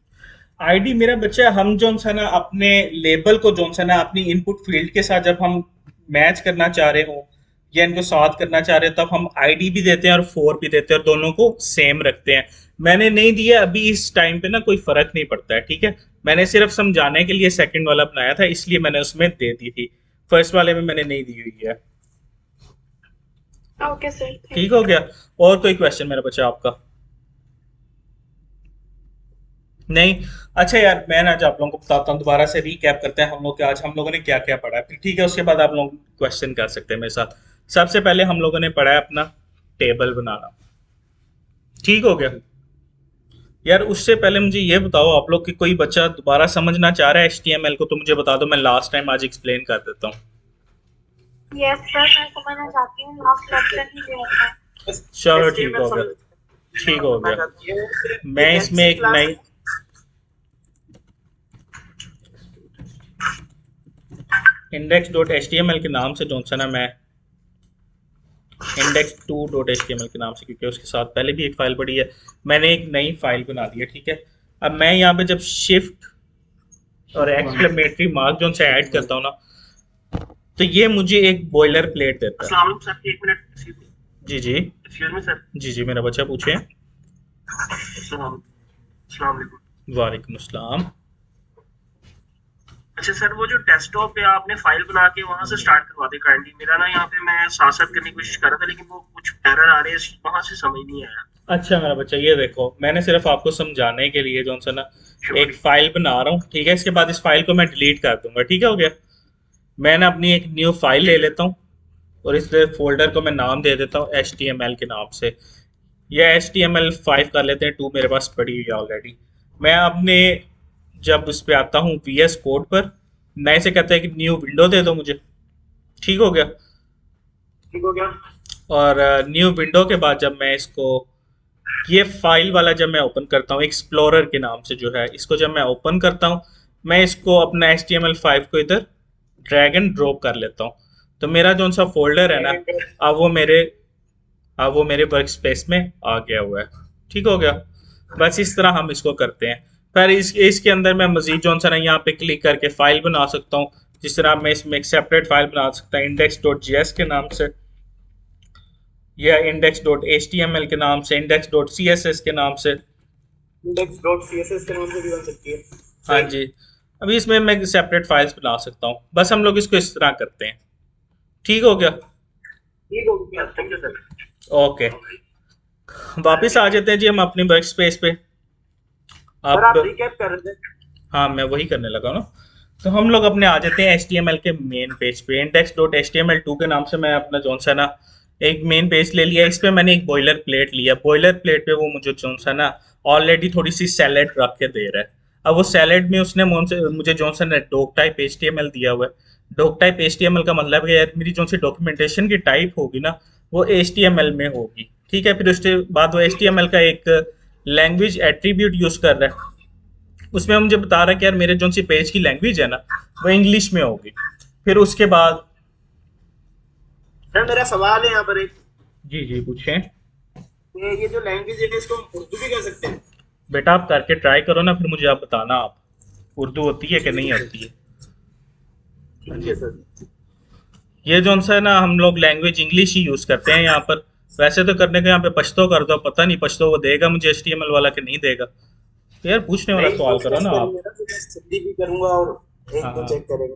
आईडी मेरा बच्चा, हम जो सा ना अपने लेबल को जो सा ना अपनी इनपुट फील्ड के साथ जब हम मैच करना चाह रहे हो या इनको साथ करना चाह रहे हो, तब हम आईडी भी देते हैं और फॉर भी देते हैं, और दोनों को सेम रखते हैं। मैंने नहीं दिया अभी इस टाइम पे ना, कोई फर्क नहीं पड़ता है। ठीक है, मैंने सिर्फ समझाने के लिए सेकंड वाला बनाया था, इसलिए मैंने उसमें दे दी थी, फर्स्ट वाले में मैंने नहीं दी हुई है। ओके सर, ठीक हो गया। और कोई क्वेश्चन मेरा बच्चा आपका? नहीं? अच्छा यार, मैं आज आप लोगों को बताता हूँ, दोबारा से रीकैप करते हैं हम लोग, आज हम लोगों ने क्या क्या पढ़ा है, फिर ठीक है उसके बाद आप लोग क्वेश्चन कर सकते हैं मेरे साथ। सबसे पहले हम लोगों ने पढ़ा है अपना टेबल बनाना। ठीक हो गया यार। उससे पहले मुझे ये बताओ, आप लोग कि कोई बच्चा दोबारा समझना चाह रहा है HTML को, तो मुझे बता दो, मैं लास्ट टाइम आज एक्सप्लेन कर देता हूँ। यस सर, मैं समझना चाहती हूँ, लास्ट लेक्चर ही जो होता है। चलो ठीक हो गया, ठीक हो गया। मैं इसमें एक नई index.html के नाम से जो सा ना, मैं index2.html के नाम से, क्योंकि उसके साथ पहले भी एक फाइल पड़ी है, मैंने एक नई फाइल बना दी है। ठीक है, अब मैं यहाँ पे जब शिफ्ट और एक्सक्लेमेटरी मार्क जो से ऐड करता हूँ ना, तो ये मुझे एक बॉयलर प्लेट देता है। अस्सलाम वालेकुम सर, एक मिनट। जी जी एक्सक्यूज मी सर। जी जी, मेरा बच्चा पूछे। अस्सलाम वालेकुम। वालेकुम अस्सलाम। अच्छा सर, वो जो डेस्कटॉप पे आपने फाइल बना के वहां से स्टार्ट करवा दे काइंडली। मेरा ना यहाँ पे मैं साथ साथ करने की कोशिश कर रहा था, लेकिन वो कुछ एरर आ रहे हैं, वहां से समझ नहीं आया। अच्छा मेरा बच्चा, ये देखो, मैंने सिर्फ आपको समझाने के लिए जो सा ना एक शुक्रिया। फाइल बना रहा हूँ, ठीक है। इसके बाद इस फाइल को मैं डिलीट कर दूंगा, ठीक है, हो गया। मैं ना अपनी एक न्यू फाइल ले लेता हूँ और इस फोल्डर को मैं नाम दे देता हूँ HTML के नाम से, या HTML5 कर लेते हैं, 2 मेरे पास पड़ी हुई है ऑलरेडी। मैं अपने जब उस पे आता हूँ VS कोड पर, नए से कहते हैं कि न्यू विंडो दे दो मुझे, ठीक हो गया। ठीक हो गया। और न्यू विंडो के बाद जब मैं इसको, ये फाइल वाला जब मैं ओपन करता हूँ एक्सप्लोरर के नाम से जो है, इसको जब मैं ओपन करता हूँ, मैं इसको अपना HTML5 को इधर ड्रैग एंड ड्रॉप कर लेता हूँ। तो मेरा जो सा फोल्डर है ना, अब वो मेरे वर्क स्पेस में आ गया हुआ है, ठीक हो गया। बस इस तरह हम इसको करते हैं। फिर इसके अंदर मैं मजीद जो सा ना यहाँ पे क्लिक करके फाइल बना सकता हूँ। जिस तरह मैं इसमें एक सेपरेट फाइल बना सकता हूँ index.js के नाम से, या index.html के नाम से, index.css के नाम से। index.css के नाम से भी बन सकती है। हाँ जी, अभी इसमें मैं सेपरेट फाइल्स बना सकता हूँ। बस हम लोग इसको इस तरह करते हैं, ठीक हो गया। ठीक हो गया। Thank you sir. ओके, वापस आ जाते हैं जी हम अपनी वर्क स्पेस पे। सर आप अब रिकैप कर रहे थे। हाँ, मैं वही करने लगा ना। तो हम लोग अपने आ जाते हैं HTML के मेन पेज पे। index.html2 के नाम से मैं अपना जोन सा ना एक मेन पेज ले लिया। इस पे मैंने एक बॉयलर प्लेट लिया। बॉयलर प्लेट पे वो मुझे जोन सा ना ऑलरेडी थोड़ी सी सैलेड रख के दे रहा है। अब वो सैलेड में उसने मुझे जोन सा ना डॉक टाइप HTML दिया हुआ है। डॉक टाइप HTML का मतलब है यार, मेरी जोन सी डॉक्यूमेंटेशन की टाइप होगी ना, वो HTML में होगी, ठीक है। फिर उसके बाद वो HTML का एक लैंग्वेज एट्रीब्यूट यूज कर रहा है। उसमें मुझे बता रहा है कि यार मेरे जो सी पेज की लैंग्वेज है ना, वो इंग्लिश में होगी। फिर उसके बाद सर मेरा सवाल है यहाँ पर एक, जी जी पूछें। ये जो लैंग्वेज है इसको हम उर्दू भी कह सकते हैं? बेटा आप करके ट्राई करो ना, फिर मुझे आप बताना आप उर्दू होती है कि नहीं होती है। ठीक है सर। ये जो सा है ना, हम लोग लैंग्वेज इंग्लिश ही यूज करते हैं यहाँ पर। वैसे तो करने को यहाँ पे पश्तो कर दो, पता नहीं पश्तो वो देगा मुझे HTML वाला कि नहीं देगा। तो यार पूछने वाला नहीं सवाल करो ना आप। करेंगे ना, तो मैं सिंधी भी करूंगा और एक हाँ को हाँ चेक करेंगे।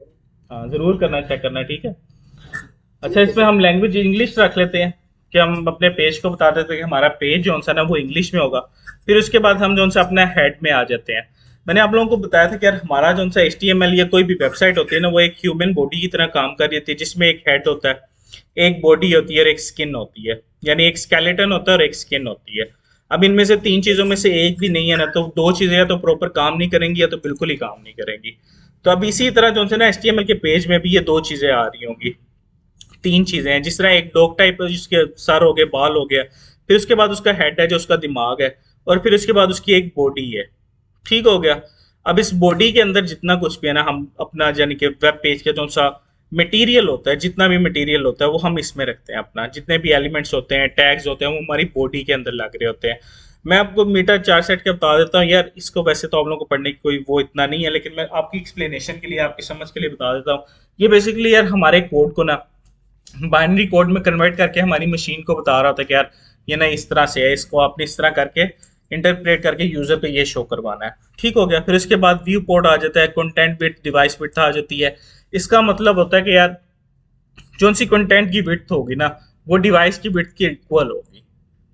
हाँ, जरूर करना, चेक करना, ठीक है। अच्छा, ठीक है इसमें सर। हम लैंग्वेज इंग्लिश रख लेते हैं कि हम अपने पेज को बता देते हैं कि हमारा पेज जो सा ना वो इंग्लिश में होगा। फिर उसके बाद हम जो सा अपना हेड में आ जाते हैं। मैंने आप लोगों को बताया था कि यार हमारा जो सा HTML या कोई भी वेबसाइट होती है ना, वो एक ह्यूमन बॉडी की तरह काम कर रही होती है, जिसमें एक हेड होता है, एक बॉडी होती है और एक स्किन होती है। यानी एक स्केलेटन होता है और एक स्किन होती है। अब इनमें से 3 चीजों में से एक भी नहीं है ना, तो 2 चीजें या तो प्रॉपर काम नहीं करेंगी या तो बिल्कुल ही काम नहीं करेंगी। तो अब इसी तरह जो है ना HTML के पेज में भी ये 2 चीजें आ रही होंगी। 3 चीजें हैं, जिस तरह एक डॉग टाइप है जिसके सर हो गए, बाल हो गया, फिर उसके बाद उसका हेड है जो उसका दिमाग है, और फिर उसके बाद उसकी एक बॉडी है, ठीक हो गया। अब इस बॉडी के अंदर जितना कुछ भी है ना, हम अपना यानी कि वेब पेज का जो सा मटेरियल होता है, जितना भी मटेरियल होता है वो हम इसमें रखते हैं। अपना जितने भी एलिमेंट्स होते हैं, टैग्स होते हैं, वो हमारी बॉडी के अंदर लग रहे होते हैं। मैं आपको मीटर 4 सेट के बता देता हूँ यार, इसको वैसे तो आप लोगों को पढ़ने की कोई वो इतना नहीं है, लेकिन मैं आपकी एक्सप्लेनेशन के लिए, आपकी समझ के लिए बता देता हूँ। ये बेसिकली यार हमारे कोड को ना बाइनरी कोड में कन्वर्ट करके हमारी मशीन को बता रहा होता है कि यार ये ना इस तरह से है, इसको आपने इस तरह करके इंटरप्रेट करके यूजर पे ये शो करवाना है, ठीक हो गया। फिर उसके बाद व्यू पोर्ट आ जाता है, कंटेंट विड्थ, डिवाइस विड्थ आ जाती है। इसका मतलब होता है कि यार जो सी कंटेंट की विड्थ होगी ना, वो डिवाइस की विड्थ के इक्वल होगी,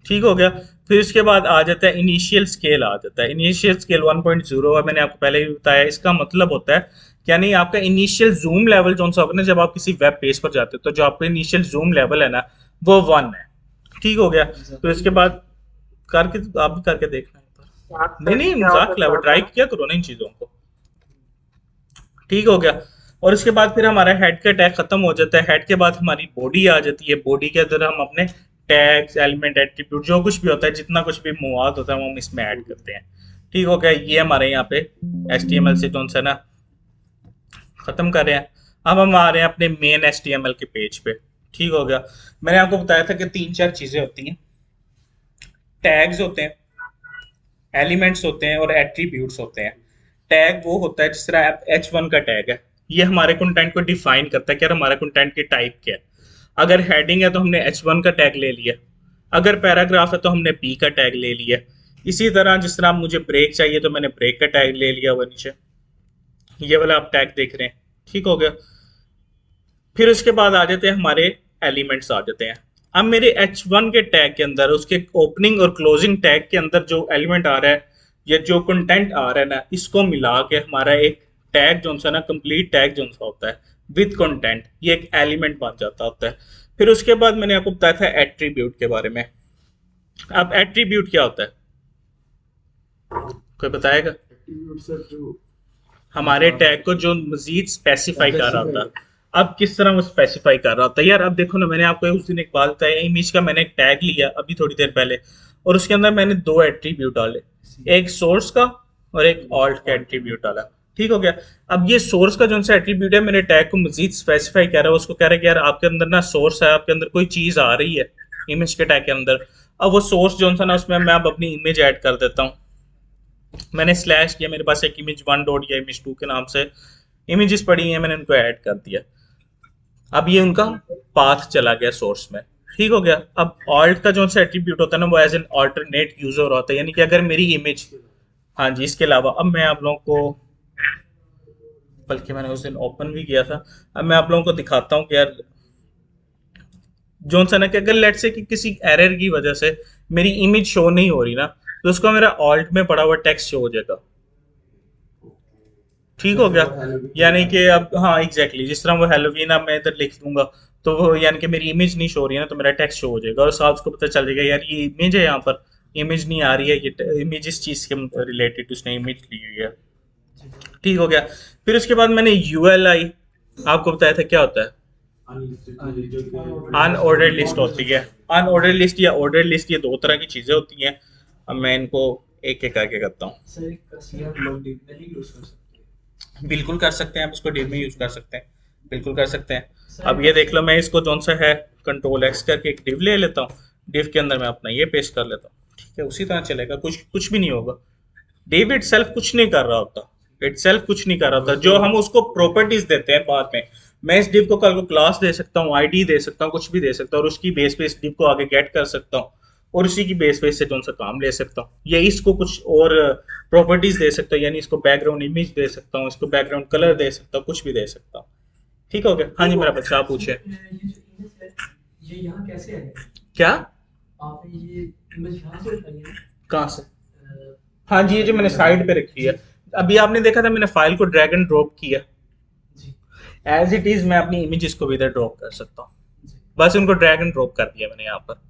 ठीक हो गया। फिर इसके बाद आ जाता है इनिशियल स्केल आ जाता है। इनिशियल स्केल 1.0 है, मैंने आपको पहले भी बताया। इसका मतलब होता है यानी आपका इनिशियल जूम लेवल जो सा होगा ना, जब आप किसी वेब पेज पर जाते हो तो जो आपका इनिशियल जूम लेवल है ना, वो 1 है, ठीक हो गया। तो इसके बाद करके आप भी करके देखना है। नहीं नहीं, मजाक लेवल ट्राई किया करो ना इन चीजों को, ठीक हो गया। और उसके बाद फिर हमारा हेड का टैग खत्म हो जाता है। हेड के बाद हमारी बॉडी आ जाती है। बॉडी के अंदर हम अपने टैग्स, एलिमेंट, एट्रीब्यूट, जो कुछ भी होता है, जितना कुछ भी मवाद होता है, वो हम इसमें ऐड करते हैं, ठीक हो गया। ये हमारे यहाँ पे HTML से जो है ना खत्म कर रहे हैं। अब हम आ रहे हैं अपने मेन HTML के पेज पे, ठीक हो गया। मैंने आपको बताया था कि 3-4 चीजें होती हैं। टैग्स होते हैं, एलिमेंट्स होते हैं और एट्रीब्यूट्स होते हैं। टैग वो होता है जिस तरह H1 का टैग है, ये हमारे कंटेंट को डिफाइन करता है कि यार हमारा कंटेंट की टाइप क्या है। अगर हेडिंग है तो हमने H1 का टैग ले लिया, अगर पैराग्राफ है तो हमने P का टैग ले लिया। इसी तरह जिस तरह मुझे ब्रेक चाहिए तो मैंने ब्रेक का टैग ले लिया वो नीचे, ये वाला आप टैग देख रहे हैं, ठीक हो गया। फिर उसके बाद आ जाते हैं हमारे एलिमेंट्स आ जाते हैं। अब मेरे H1 के टैग के अंदर उसके ओपनिंग और क्लोजिंग टैग के अंदर जो एलिमेंट आ रहा है या जो कंटेंट आ रहा है ना, इसको मिला के हमारा एक टैग जो सा ना, कंप्लीट टैग जो सा होता है विद कंटेंट, ये एक एलिमेंट बन जाता होता है। फिर उसके बाद मैंने आपको बताया था एट्रीब्यूट के बारे में। अब एट्रीब्यूट क्या होता है, कोई बताएगा? एट्रीब्यूट सर जो हमारे टैग को जो मजीद स्पेसिफाई कर रहा होता है। अब किस तरह वो स्पेसिफाई कर रहा होता है यार? अब देखो ना, मैंने आपको उस दिन एक बात बताई, इमेज का मैंने एक टैग लिया अभी थोड़ी देर पहले, और उसके अंदर मैंने 2 एट्रीब्यूट डाले, एक सोर्स का और एक ऑल्ट का एट्रीब्यूट डाला, ठीक हो गया। अब ये सोर्स का जो सा एट्रीब्यूट है मेरे टैग को मजीद स्पेसिफाई कर रहा है, उसको कह रहा है कि यार आपके अंदर ना सोर्स है, आपके अंदर कोई चीज आ रही है इमेज के टैग के अंदर। अब वो सोर्स जो सा ना, उसमें मैं अब अपनी इमेज ऐड कर देता हूँ। मैंने स्लैश किया, मेरे पास एक इमेज 1 डॉट या इमेज 2 के नाम से इमेजेस पड़ी हैं, मैंने उनको ऐड कर दिया। अब ये उनका पाथ चला गया सोर्स में, ठीक हो गया। अब ऑल्ट का जो सा एट्रीब्यूट होता है ना, वो एज एन ऑल्टरनेट यूजर होता है, यानी कि अगर मेरी इमेज, हाँ जी, इसके अलावा अब मैं आप लोगों को, बल्कि मैंने उस दिन ओपन भी किया था, अब मैं आप लोगों को दिखाता हूँ कि यार जो सा ना, कि अगर लेट से कि किसी एरर की वजह से मेरी इमेज शो नहीं हो रही ना, तो उसको मेरा ऑल्ट में पड़ा हुआ टेक्स्ट शो हो जाएगा, ठीक हो गया। यानी कि अब हाँ एग्जैक्टली जिस तरह वो हेलोवीन अब मैं इधर लिख दूंगा तो वो यानी कि मेरी इमेज नहीं शो हो रही है ना, तो मेरा टेक्स्ट शो हो जाएगा और साथ उसको पता चल जाएगा यार ये इमेज है, यहाँ पर इमेज नहीं आ रही है, ये इमेज इस चीज के रिलेटेड उसने इमेज ली हुई है, ठीक हो गया। फिर उसके बाद मैंने ULI आपको बताया था क्या होता है, अनऑर्डर्ड लिस्ट होती है। अनऑर्डर्ड लिस्ट या ऑर्डर लिस्ट, ये 2 तरह की चीजें होती हैं। अब मैं इनको एक एक करके करता हूँ। बिल्कुल कर सकते हैं, आप इसको डिव में यूज कर सकते हैं, बिल्कुल कर सकते हैं। अब ये देख लो, मैं इसको जो सा है कंट्रोल X करके एक डिव ले लेता हूँ, डिव के अंदर मैं अपना ये पेस्ट कर लेता हूँ, ठीक है, उसी तरह चलेगा, कुछ भी नहीं होगा। डिव इटसेल्फ कुछ नहीं कर रहा होता, इटसेल्फ कुछ नहीं कर रहा होता, जो हम उसको प्रॉपर्टीज देते हैं बाद में। मैं इस डिव को कल को क्लास दे सकता हूँ, ID दे सकता हूँ, कुछ भी दे सकता हूँ, और उसकी बेस पे इस डिव को आगे गेट कर सकता हूँ और उसी की बेस पे से जो सा काम ले सकता हूँ, या इसको कुछ और प्रॉपर्टीज दे सकता हूँ, यानी इसको बैकग्राउंड इमेज दे सकता हूँ, इसको बैकग्राउंड कलर दे सकता हूँ, कुछ भी दे सकता हूँ, ठीक हो गया। हाँ जी मेरा बच्चा, आप पूछे। ये यहाँ कैसे है? क्या आपने ये इमेज यहाँ से उठाई है? कहाँ से? हाँ जी, ये जो मैंने साइड पे रखी है, अभी आपने देखा था मैंने फाइल को ड्रैग एंड ड्रॉप किया, एज इट इज मैं अपनी इमेजेस को भी इधर ड्रॉप कर सकता हूँ, बस उनको ड्रैग एंड ड्रॉप कर दिया मैंने यहाँ पर,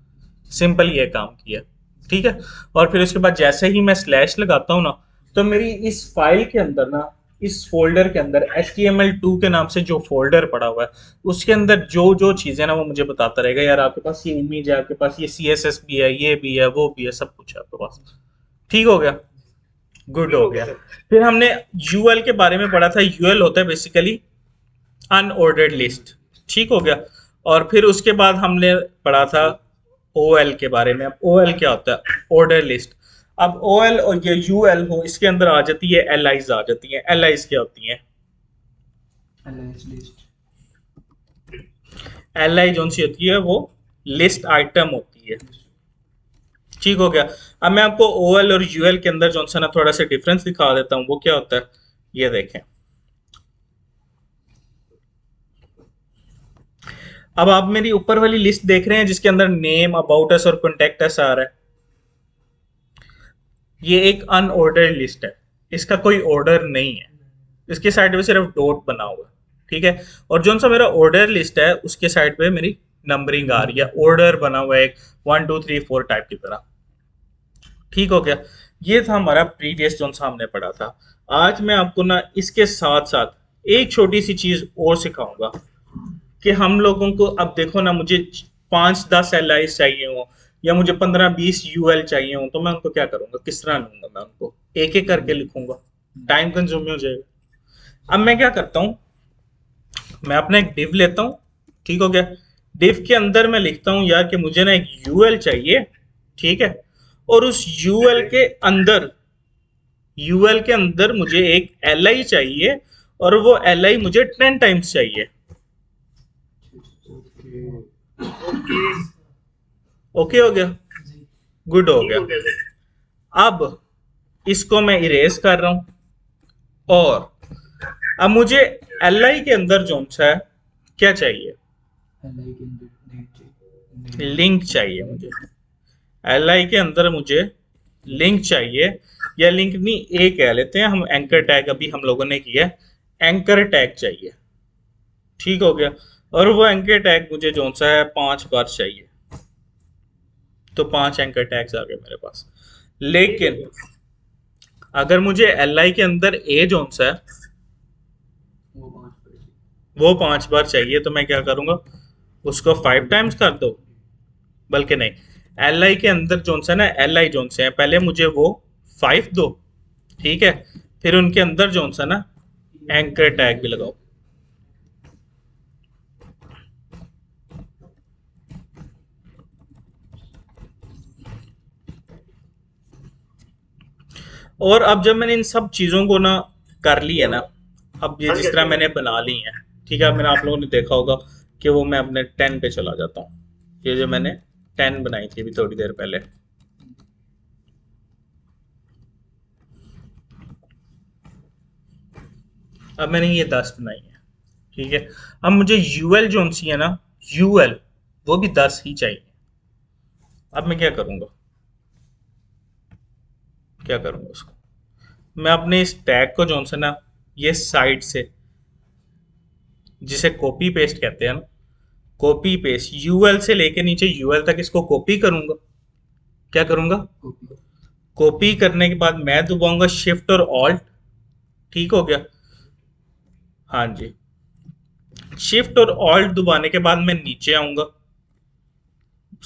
सिंपल ये काम किया, ठीक है। और फिर उसके बाद जैसे ही मैं स्लैश लगाता हूँ ना, तो मेरी इस फाइल के अंदर ना, इस फोल्डर के अंदर HTML2 के नाम से जो फोल्डर पड़ा हुआ है, उसके अंदर जो जो चीजें ना वो मुझे बताता रहेगा, यार आपके पास ये इमेज है, आपके पास ये CSS भी है, ये भी है, वो भी है, सब कुछ है आपके पास, ठीक हो गया, गुड हो गया। फिर हमने UL के बारे में पढ़ा था। UL होता है बेसिकली अनऑर्डर्ड लिस्ट, ठीक हो गया। और फिर उसके बाद हमने पढ़ा था OL के बारे में। अब OL क्या होता है? Order list. अब OL और ये UL हो, इसके अंदर आ जाती है LIs आ जाती हैं। LIs क्या होती हैं? LI जो सी होती है वो लिस्ट आइटम होती है, ठीक हो गया। अब मैं आपको OL और UL के अंदर जो सा ना थोड़ा सा डिफरेंस दिखा देता हूँ, वो क्या होता है ये देखें। अब आप मेरी ऊपर वाली लिस्ट देख रहे हैं जिसके अंदर नेम, अबाउट अस और कॉन्टेक्ट अस आ रहा है, ये एक अनऑर्डर्ड लिस्ट है, इसका कोई ऑर्डर नहीं है, इसके साइड पे सिर्फ डॉट बना हुआ है, ठीक है। और जो सा मेरा ऑर्डर लिस्ट है उसके साइड पे मेरी नंबरिंग आ रही है, ऑर्डर बना हुआ है एक 1 2 3 4 टाइप की तरह, ठीक हो गया। ये था हमारा प्रीवियस जो सा हमने पढ़ा था। आज मैं आपको ना इसके साथ साथ एक छोटी सी चीज और सिखाऊंगा कि हम लोगों को, अब देखो ना, मुझे 5-10 LIs चाहिए हो या मुझे 15-20 UL चाहिए हो, तो मैं उनको क्या करूंगा, किस तरह लूंगा? मैं उनको एक एक करके लिखूंगा, टाइम कंज्यूम हो जाएगा। अब मैं क्या करता हूं, मैं अपना एक डिव लेता हूं, ठीक हो गया। डिव के अंदर मैं लिखता हूं यार कि मुझे ना एक UL चाहिए, ठीक है, और उस UL के अंदर मुझे एक LI चाहिए और वो LI मुझे 10 टाइम्स चाहिए, ओके ओके हो गया, जी गुड हो ठीक गया। हो गया सर। अब इसको मैं इरेज कर रहा हूं और अब मुझे एल के अंदर जो सा है क्या चाहिए, एलआई के अंदर नेट लिंक चाहिए मुझे। एल के अंदर मुझे लिंक चाहिए, या लिंक नहीं, ए कह लेते हैं हम, एंकर टैग अभी हम लोगों ने किया है, एंकर टैग चाहिए। ठीक हो गया, और वो एंकर टैग मुझे जो सा है 5 बार चाहिए, तो 5 एंकर टैग्स आ गए मेरे पास। लेकिन अगर मुझे एल के अंदर ए जो सा है वो 5 पर वो 5 बार चाहिए, तो मैं क्या करूंगा, उसको 5 टाइम्स कर दो, बल्कि नहीं, एल के अंदर जो सा ना, एल जो से है पहले मुझे वो 5 दो, ठीक है, फिर उनके अंदर जो सा ना एंकर टैग भी लगाओ। और अब जब मैंने इन सब चीजों को ना कर लिया ना, अब ये जिस तरह मैंने बना ली है, ठीक है, मैंने आप लोगों ने देखा होगा कि वो मैं अपने 10 पे चला जाता हूँ, ये जो मैंने 10 बनाई थी अभी थोड़ी देर पहले, अब मैंने ये 10 बनाई है, ठीक है। अब मुझे यूएल जो सी है ना, यूएल वो भी 10 ही चाहिए। अब मैं क्या करूंगा, क्या करूंगा उसको, मैं अपने इस टैग को जो सा ना, ये साइड से, जिसे कॉपी पेस्ट कहते हैं ना, कॉपी पेस्ट यूएल से लेके नीचे यूएल तक इसको कॉपी करूंगा। क्या करूंगा, कॉपी कॉपी करने के बाद मैं दबाऊंगा शिफ्ट और ऑल्ट, ठीक हो गया, हाँ जी, शिफ्ट और ऑल्ट दबाने के बाद मैं नीचे आऊंगा,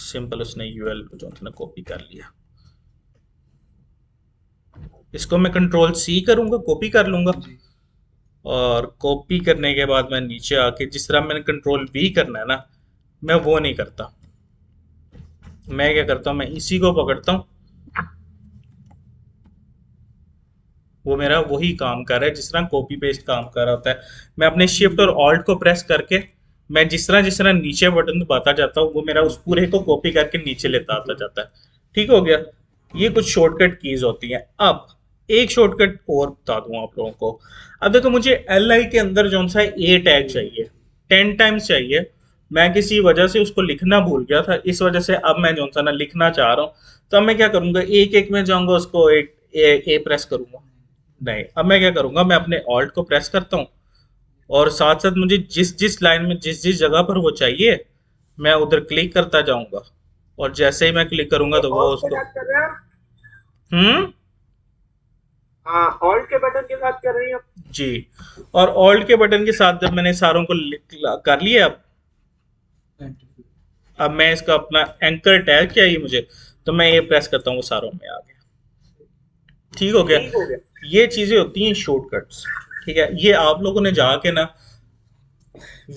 सिंपल उसने यूएल को जो ना कॉपी कर लिया, इसको मैं कंट्रोल सी करूंगा, कॉपी कर लूंगा, जी और कॉपी करने के बाद मैं नीचे आके जिस तरह मैंने कंट्रोल वी करना है ना, मैं वो नहीं करता, मैं क्या करता हूं, मैं इसी को पकड़ता हूं, वो मेरा वही काम कर रहा है जिस तरह कॉपी पेस्ट काम कर रहा होता है। मैं अपने शिफ्ट और ऑल्ट को प्रेस करके मैं जिस तरह नीचे बटन दबाता जाता हूँ, वो मेरा उस पूरे को कॉपी करके नीचे लेता आता जाता है। ठीक हो गया, ये कुछ शॉर्टकट कीज होती हैं। अब एक शॉर्टकट और बता दूं आप लोगों को। अब देखो, मुझे एल के अंदर जो सा ए टैग चाहिए, 10 टाइम्स चाहिए। मैं किसी वजह से उसको लिखना भूल गया था, इस वजह से अब मैं जो सा ना लिखना चाह रहा हूँ, तो अब मैं क्या करूंगा, एक एक में जाऊंगा, उसको एक ए प्रेस करूंगा, नहीं, अब मैं क्या करूंगा, मैं अपने ऑल्ट को प्रेस करता हूँ, और साथ साथ मुझे जिस जिस लाइन में जिस जिस जगह पर वो चाहिए मैं उधर क्लिक करता जाऊंगा, और जैसे ही मैं क्लिक करूंगा तो वो ऑल्ट के उसको साथ कर रहे हैं आप? हाँ, ऑल्ट के बटन के साथ कर रही हैं आप? जी, और ऑल्ट के बटन के साथ जब मैंने सारों को कर लिया, अब मैं इसका अपना एंकर टैग चाहिए मुझे, तो मैं ये प्रेस करता हूँ, वो सारों में आ गया। ठीक हो गया, ठीक हो गया। ये चीजें होती हैं शॉर्टकट्स। ठीक है, ये आप लोगों ने जाके ना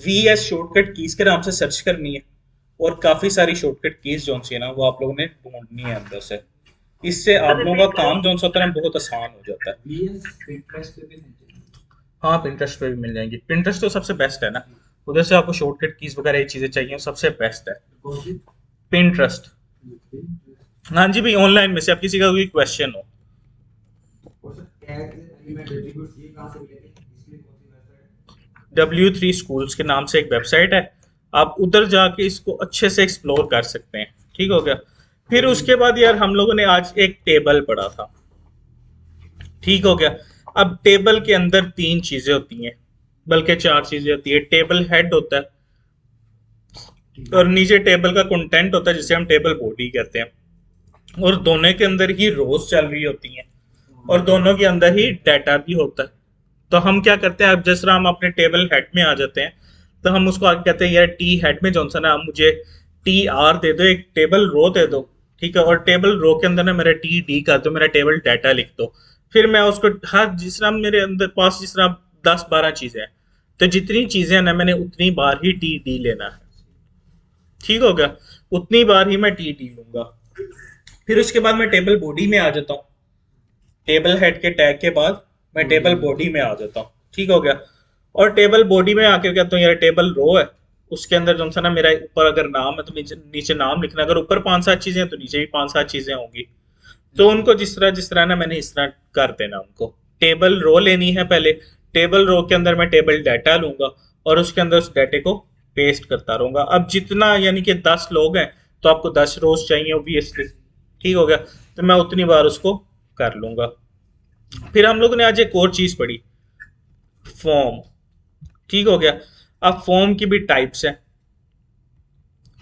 VS शॉर्टकट कीज के नाम से सर्च करनी है, और काफी सारी शॉर्टकट कीज जो सी है ना, वो आप लोगों ने ढूंढनी है अंदर से। इससे आप लोगों का काम जो होता है ना बहुत आसान हो जाता है। Pinterest पे भी मिल जाएगी। हाँ, पिंटरेस्ट पे भी मिल जाएंगी। पिंटरेस्ट तो सबसे बेस्ट है ना, उधर से आपको शॉर्टकट कीज वगैरह ये चीजें चाहिए, सबसे बेस्ट है पिंटरेस्ट। हाँ जी भाई, ऑनलाइन में से आप किसी का कोई क्वेश्चन हो, W3 स्कूल्स के नाम से एक वेबसाइट है, आप उधर जाके इसको अच्छे से एक्सप्लोर कर सकते हैं। ठीक हो गया, फिर उसके बाद यार हम लोगों ने आज एक टेबल पढ़ा था। ठीक हो गया, अब टेबल के अंदर 3 चीजें होती हैं, बल्कि 4 चीजें होती है। टेबल हेड होता है, और नीचे टेबल का कंटेंट होता है जिसे हम टेबल बॉडी कहते हैं, और दोनों के अंदर ही रोज चल रही होती हैं, और दोनों के अंदर ही डाटा भी होता है। तो हम क्या करते हैं, अब जिस तरह हम अपने टेबल हेड में आ जाते हैं, तो हम उसको आगे कहते हैं यार टी हेड में जो सा ना मुझे TR दे दो, एक टेबल रो दे दो। ठीक है, और टेबल रो के अंदर ना मेरा TD कर दो, मेरा टेबल डाटा लिख दो। फिर मैं उसको हर जिस तरह मेरे अंदर पास जिस तरह 10-12 चीजें हैं, तो जितनी चीजें हैं ना मैंने उतनी बार ही TD लेना है। ठीक हो गया, उतनी बार ही मैं TD लूंगा। फिर उसके बाद मैं टेबल बॉडी में आ जाता हूँ, टेबल हेड के टैग के बाद मैं टेबल बॉडी में आ जाता हूँ। ठीक हो गया, और टेबल बॉडी में आके कहता हूँ यार टेबल रो है, उसके अंदर जो सा ना मेरा ऊपर अगर नाम है तो नीचे नीचे नाम लिखना, अगर ऊपर 5-7 चीजें हैं तो नीचे भी 5-7 चीजें होंगी। तो उनको जिस तरह ना मैंने इस तरह कर देना। उनको टेबल रो लेनी है पहले, टेबल रो के अंदर मैं टेबल डाटा लूंगा और उसके अंदर उस डाटे को पेस्ट करता रहूंगा। अब जितना यानी कि 10 लोग हैं तो आपको 10 रोज चाहिए ऑब्वियसली, ठीक हो गया, तो मैं उतनी बार उसको कर लूंगा। फिर हम लोग ने आज एक और चीज पढ़ी, फॉर्म, ठीक हो गया। अब फॉर्म की भी टाइप्स है,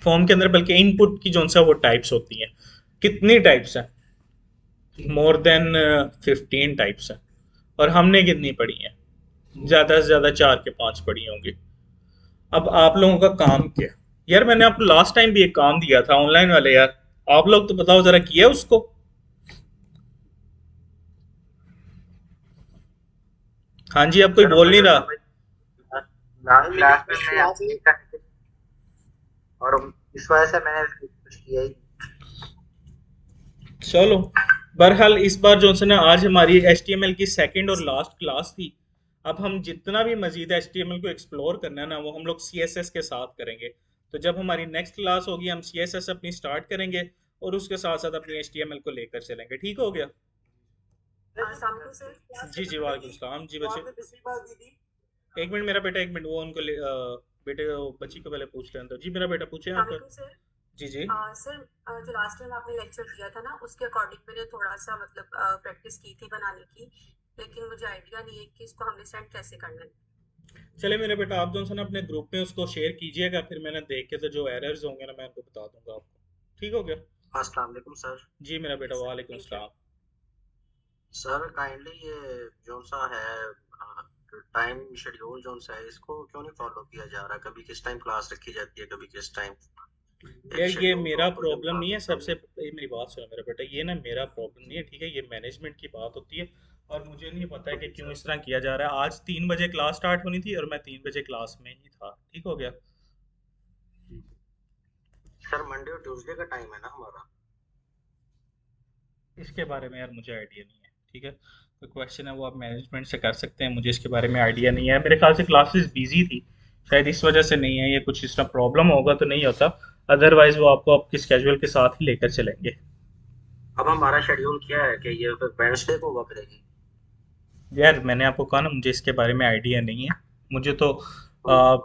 फॉर्म के अंदर बल्कि इनपुट की जो सा वो टाइप्स होती हैं। कितनी टाइप्स हैं? मोर देन 15 टाइप्स हैं। और हमने कितनी पढ़ी हैं? ज्यादा से ज्यादा 4 के 5 पढ़ी होंगी। अब आप लोगों का काम क्या? यार मैंने आपको लास्ट टाइम भी एक काम दिया था ऑनलाइन वाले, यार आप लोग तो बताओ जरा, किया उसको? हाँ जी, अब कोई बोल नहीं रहा। लास्ट क्लास में मैं और इस वजह से मैंने कुछ किया ही। चलो बहरहाल इस बार जो है ना आज हमारी HTML की सेकंड और लास्ट क्लास थी। अब हम जितना भी मजीद HTML को एक्सप्लोर करना है ना वो हम लोग CSS के साथ करेंगे। तो जब हमारी नेक्स्ट क्लास होगी हम CSS अपनी स्टार्ट करेंगे और उसके साथ साथ अपनी HTML को लेकर चलेंगे, ठीक हो गया? जी जी, वालेकुम सलाम जी बच्चे। एक मिनट मेरा बेटा, एक मिनट, वो उनको बेटे बच्ची को पहले पूछ लेने दो। जी मेरा बेटा पूछे आप। जी जी सर, जो लास्ट टाइम आपने लेक्चर दिया था ना उसके अकॉर्डिंग मैंने थोड़ा सा मतलब प्रैक्टिस की थी बनाने की, लेकिन मुझे आइडिया नहीं है कि इसको हमने सेंड कैसे करना है। चले मेरे बेटा, आप जो है ना अपने ग्रुप में उसको शेयर कीजिएगा, फिर मैंने देख के तो जो एरर्स होंगे ना मैं उनको बता दूंगा आपको, ठीक हो गया? अस्सलाम वालेकुम सर। जी मेरा बेटा, वालेकुम सलाम। सर काइंडली ये जो सा है टाइम शेड्यूल जो सा है इसको क्यों नहीं फॉलो किया जा रहा? कभी किस टाइम क्लास रखी जाती है, कभी किस टाइम। यार ये मेरा प्रॉब्लम नहीं है, सबसे मेरी बात सुनो मेरा बेटा, ये ना मेरा प्रॉब्लम नहीं है, ठीक है? ये मैनेजमेंट की बात होती है और मुझे नहीं पता है कि क्यों इस तरह किया जा रहा है। आज 3 बजे क्लास स्टार्ट होनी थी और मैं 3 बजे क्लास में ही था, ठीक हो गया? सर मंडे और ट्यूसडे का टाइम है ना हमारा। इसके बारे में यार मुझे आइडिया नहीं है, ठीक है? तो क्वेश्चन है वो आप मैनेजमेंट से कर सकते हैं, मुझे इसके बारे में आइडिया नहीं है। मेरे ख्याल से क्लासेस बिजी थी शायद, इस वजह से नहीं है। ये कुछ इस तरह प्रॉब्लम होगा तो नहीं होता, अदरवाइज वो आपको आपके स्केड्यूल के साथ ही लेकर चलेंगे। अब हमारा शेड्यूल क्या है कि ये वेडनेसडे को हुआ करेगी? यार मैंने आपको कहा ना मुझे इसके बारे में आइडिया नहीं है। मुझे तो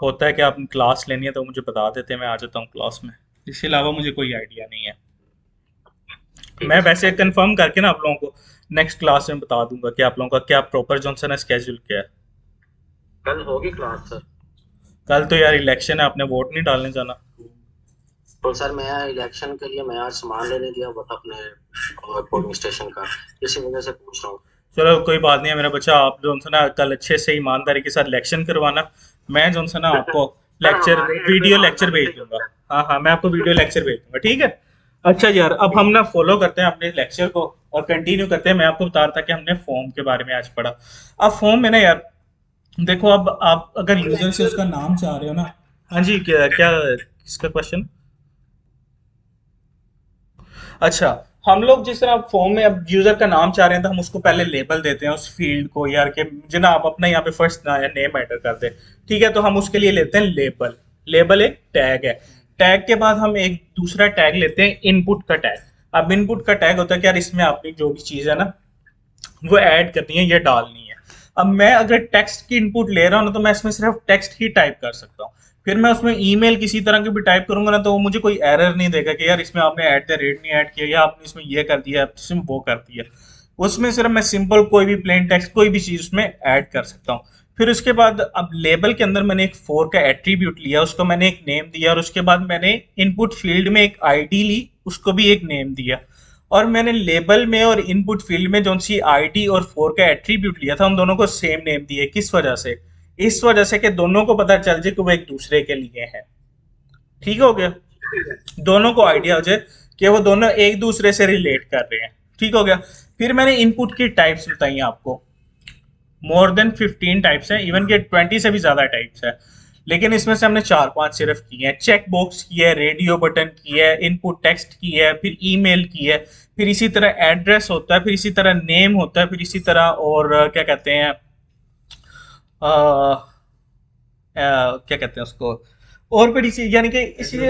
होता है कि आप क्लास लेनी है तो मुझे बता देते हैं, मैं आ जाता हूँ क्लास में। इसके अलावा मुझे कोई आइडिया नहीं है। मैं वैसे कंफर्म करके ना आप लोगों को नेक्स्ट क्लास में बता दूंगा कि आप लोगों का क्या प्रॉपर जॉनसन है स्केड्यूल क्या है। कल होगी क्लास सर? कल तो यार इलेक्शन है, आपने वोट नहीं डालने जाना। तो सर मैं इलेक्शन के लिए मैं आज सामान लेने गया हुआ था अपने पोलिंग स्टेशन का, इसी वजह से पूछ रहा हूँ। चलो कोई बात नहीं है मेरा बच्चा, आप जो ना कल अच्छे से ईमानदारी के साथ इलेक्शन करवाना। मैं जो ना आपको लेक्चर वीडियो लेक्चर भेज दूंगा। हाँ हाँ, मैं आपको वीडियो लेक्चर भेज दूंगा, ठीक है? अच्छा यार अब हम ना फॉलो करते हैं अपने लेक्चर को और कंटिन्यू करते हैं। मैं आपको बता रहा था कि हमने फॉर्म के बारे में आज पढ़ा। अब फॉर्म में ना यार देखो, अब आप अगर यूजर से उसका नाम चाह रहे हो ना। हाँ जी, क्या क्या इसका क्वेश्चन? अच्छा, हम लोग जिस तरह फॉर्म में अब यूजर का नाम चाह रहे हैं तो हम उसको पहले लेबल देते हैं उस फील्ड को, यार कि जनाब अपना यहाँ पे फर्स्ट नेम एंटर कर दे, ठीक है? तो हम उसके लिए लेते हैं लेबल। लेबल एक टैग है। टैग के बाद हम एक दूसरा टैग लेते हैं इनपुट का टैग। अब इनपुट का टैग होता है कि यार इसमें आपकी जो भी चीज़ है ना वो ऐड करनी है, ये डालनी है। अब मैं अगर टेक्स्ट की इनपुट ले रहा हूँ ना तो मैं इसमें सिर्फ टेक्स्ट ही टाइप कर सकता हूँ। फिर मैं उसमें ईमेल किसी तरह की भी टाइप करूंगा ना तो वो मुझे कोई एरर नहीं देगा कि यार इसमें आपने @ नहीं ऐड किया या आपने इसमें ये कर दिया, इसमें वो कर दिया। उसमें सिर्फ मैं सिंपल कोई भी प्लेन टेक्स्ट कोई भी चीज़ उसमें ऐड कर सकता हूँ। फिर उसके बाद अब लेबल के अंदर मैंने एक फॉर का एट्रीब्यूट लिया, उसको मैंने एक नेम दिया और उसके बाद मैंने इनपुट फील्ड में एक आईडी ली, उसको भी एक नेम दिया। और मैंने लेबल में और इनपुट फील्ड में जो सी आईडी और फॉर का एट्रीब्यूट लिया था उन दोनों को सेम नेम दिए। किस वजह से? इस वजह से कि दोनों को पता चल जाए कि वो एक दूसरे के लिए हैं, ठीक हो गया? दोनों को आइडिया हो जाए कि वो दोनों एक दूसरे से रिलेट कर रहे हैं, ठीक हो गया? फिर मैंने इनपुट की टाइप्स बताई आपको, मोर देन 15 टाइप्स हैं, इवन के 20 से भी ज्यादा टाइप्स है, लेकिन इसमें से हमने 4-5 सिर्फ की है। चेक बॉक्स की है, रेडियो बटन की है, इनपुट टेक्स्ट की है, फिर ईमेल की है, फिर इसी तरह एड्रेस होता है, फिर इसी तरह नेम होता है, फिर इसी तरह और क्या कहते हैं क्या कहते हैं उसको, और बड़ी चीज यानी कि इसीलिए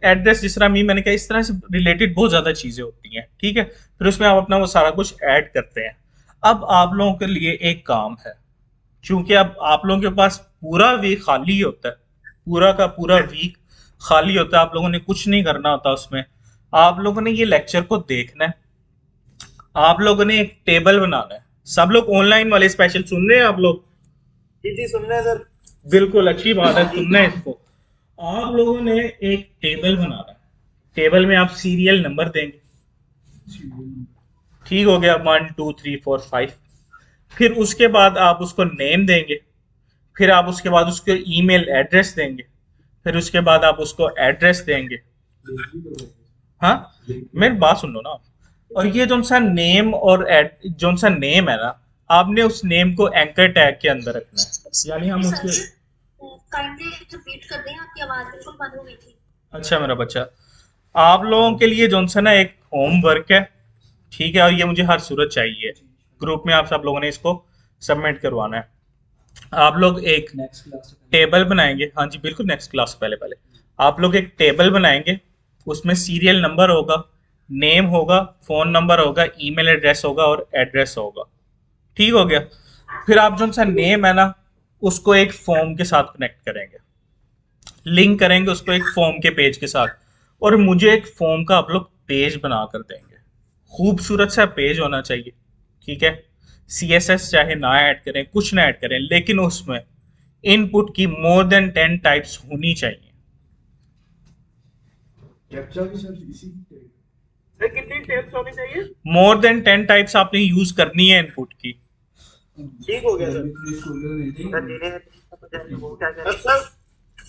एड्रेस जिस तरह मैंने कहा इस तरह से रिलेटेड बहुत ज्यादा चीजें होती हैं, ठीक है। फिर उसमें आप अपना वो सारा कुछ ऐड करते हैं। अब आप लोगों के लिए एक काम है, क्योंकि अब आप लोगों के पास पूरा वीक खाली होता है, पूरा का पूरा वीक खाली होता है, आप लोगों ने कुछ नहीं करना होता उसमें। आप लोगों ने ये लेक्चर को देखना है, आप लोगों ने एक टेबल बनाना है। सब लोग ऑनलाइन वाले स्पेशल सुन रहे हैं आप लोग? जी सुन रहे हैं सर। बिल्कुल अच्छी बात है, सुनना है इसको। आप लोगों ने एक टेबल बनाना है, टेबल में आप सीरियल नंबर देंगे, ठीक हो गया, 1 2 3 4 5। फिर उसके बाद आप उसको नेम देंगे, फिर आप उसके बाद उसको ईमेल एड्रेस देंगे, फिर उसके बाद आप उसको एड्रेस देंगे। हाँ मेरी बात सुन लो ना। और ये जो सा नेम और जो सा नेम है ना, आपने उस नेम को एंकर टैग के अंदर रखना है, यानी हम उसके काइंडली रिपीट कर दें, आपकी आवाज बिल्कुल बंद हो गई थी। अच्छा मेरा बच्चा, आप लोगों के लिए जो सा ना एक होमवर्क है, ठीक है, और ये मुझे हर सूरत चाहिए, ग्रुप में आप सब लोगों ने इसको सबमिट करवाना है। आप लोग एक टेबल बनाएंगे, हाँ जी बिल्कुल, नेक्स्ट क्लास से पहले पहले आप लोग एक टेबल बनाएंगे, उसमें सीरियल नंबर होगा, नेम होगा, फोन नंबर होगा, ईमेल एड्रेस होगा और एड्रेस होगा, ठीक हो गया। फिर आप जो सा नेम है ना, उसको एक फॉर्म के साथ कनेक्ट करेंगे, लिंक करेंगे उसको एक फॉर्म के पेज के साथ, और मुझे एक फॉर्म का आप लोग पेज बना कर देंगे, खूबसूरत सा पेज होना चाहिए, ठीक है। CSS चाहे ना ऐड करें, कुछ ना ऐड करें, लेकिन उसमें इनपुट की मोर देन 10 टाइप्स होनी चाहिए। कैप्चा भी सर इसी सर कितनी टेप्स होनी चाहिए? मोर देन 10 टाइप्स आपने यूज करनी है इनपुट की। ठीक हो गया सर। सर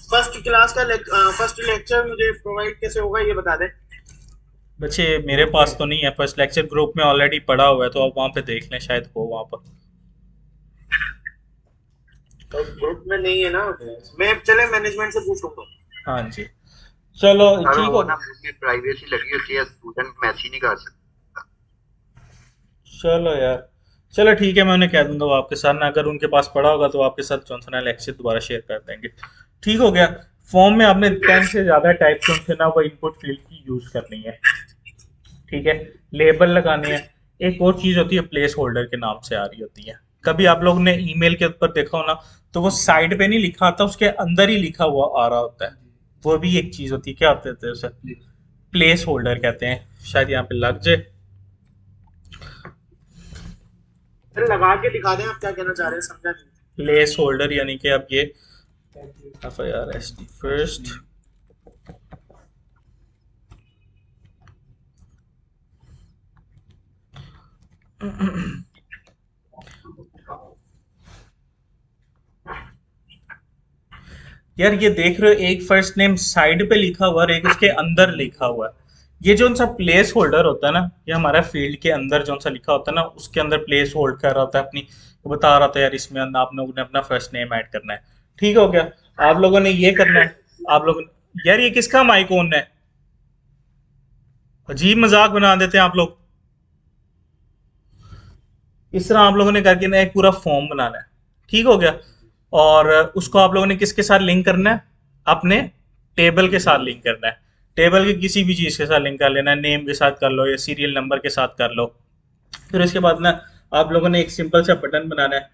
फर्स्ट लेक्चर मुझे प्रोवाइड कैसे होगा ये बता दें। बच्चे मेरे पास तो नहीं है, फर्स्ट लेक्चर ग्रुप में ऑलरेडी पड़ा हुआ है, तो आप वहां पे देख लें, शायद हो वहां पर। तो ग्रुप में नहीं है ना, मैं चले मैनेजमेंट से पूछूंगा। हाँ जी चलो ठीक हो। प्राइवेसी लगी होती है, स्टूडेंट मैसेज नहीं कर सकता। चलो यार, चलो ठीक है, मैं उन्हें कह दूंगा वो आपके साथ ना, अगर उनके पास पड़ा होगा तो आपके साथ जॉनसन लेक्चर दोबारा शेयर कर देंगे, ठीक हो गया। फॉर्म में आपने 10 से ज्यादा टाइप से ना वो इनपुट फील्ड की यूज करनी है, ठीक है, लेबल लगाने हैं। एक और चीज होती है प्लेस होल्डर के नाम से आ रही होती है, कभी आप लोग ने ईमेल के ऊपर देखा हो ना, तो वो साइड पे नहीं लिखा आता, उसके अंदर ही लिखा हुआ आ रहा होता है, वो भी एक चीज होती है, क्या होते हैं उसे, प्लेस होल्डर कहते हैं, शायद यहाँ पे लग जाए। लगा के दिखा दें आप क्या कहना चाह रहे हैं, समझा नहीं। प्लेस होल्डर यानी कि अब ये FIRST फर्स्ट यार ये देख रहे हो, एक फर्स्ट नेम साइड पे लिखा हुआ और एक उसके अंदर लिखा हुआ है। ये जो सा प्लेस होल्डर होता है ना, ये हमारा फील्ड के अंदर जो सा लिखा होता है ना, उसके अंदर प्लेस होल्ड कर रहा होता है अपनी, बता रहा था यार इसमें आप लोगों ने अपना फर्स्ट नेम ऐड करना है, ठीक हो गया। आप लोगों ने ये करना है, आप लोग यार ये किसका माइक ऑन है, अजीब मजाक बना देते हैं आप लोग। इस तरह आप लोगों ने करके ना एक पूरा फॉर्म बनाना है, ठीक हो गया, और उसको आप लोगों ने किसके साथ लिंक करना है, अपने टेबल के साथ लिंक करना है, टेबल के किसी भी चीज के साथ लिंक कर लेना है, नेम के साथ कर लो या सीरियल नंबर के साथ कर लो। फिर उसके बाद ना आप लोगों ने एक सिंपल सा बटन बनाना है,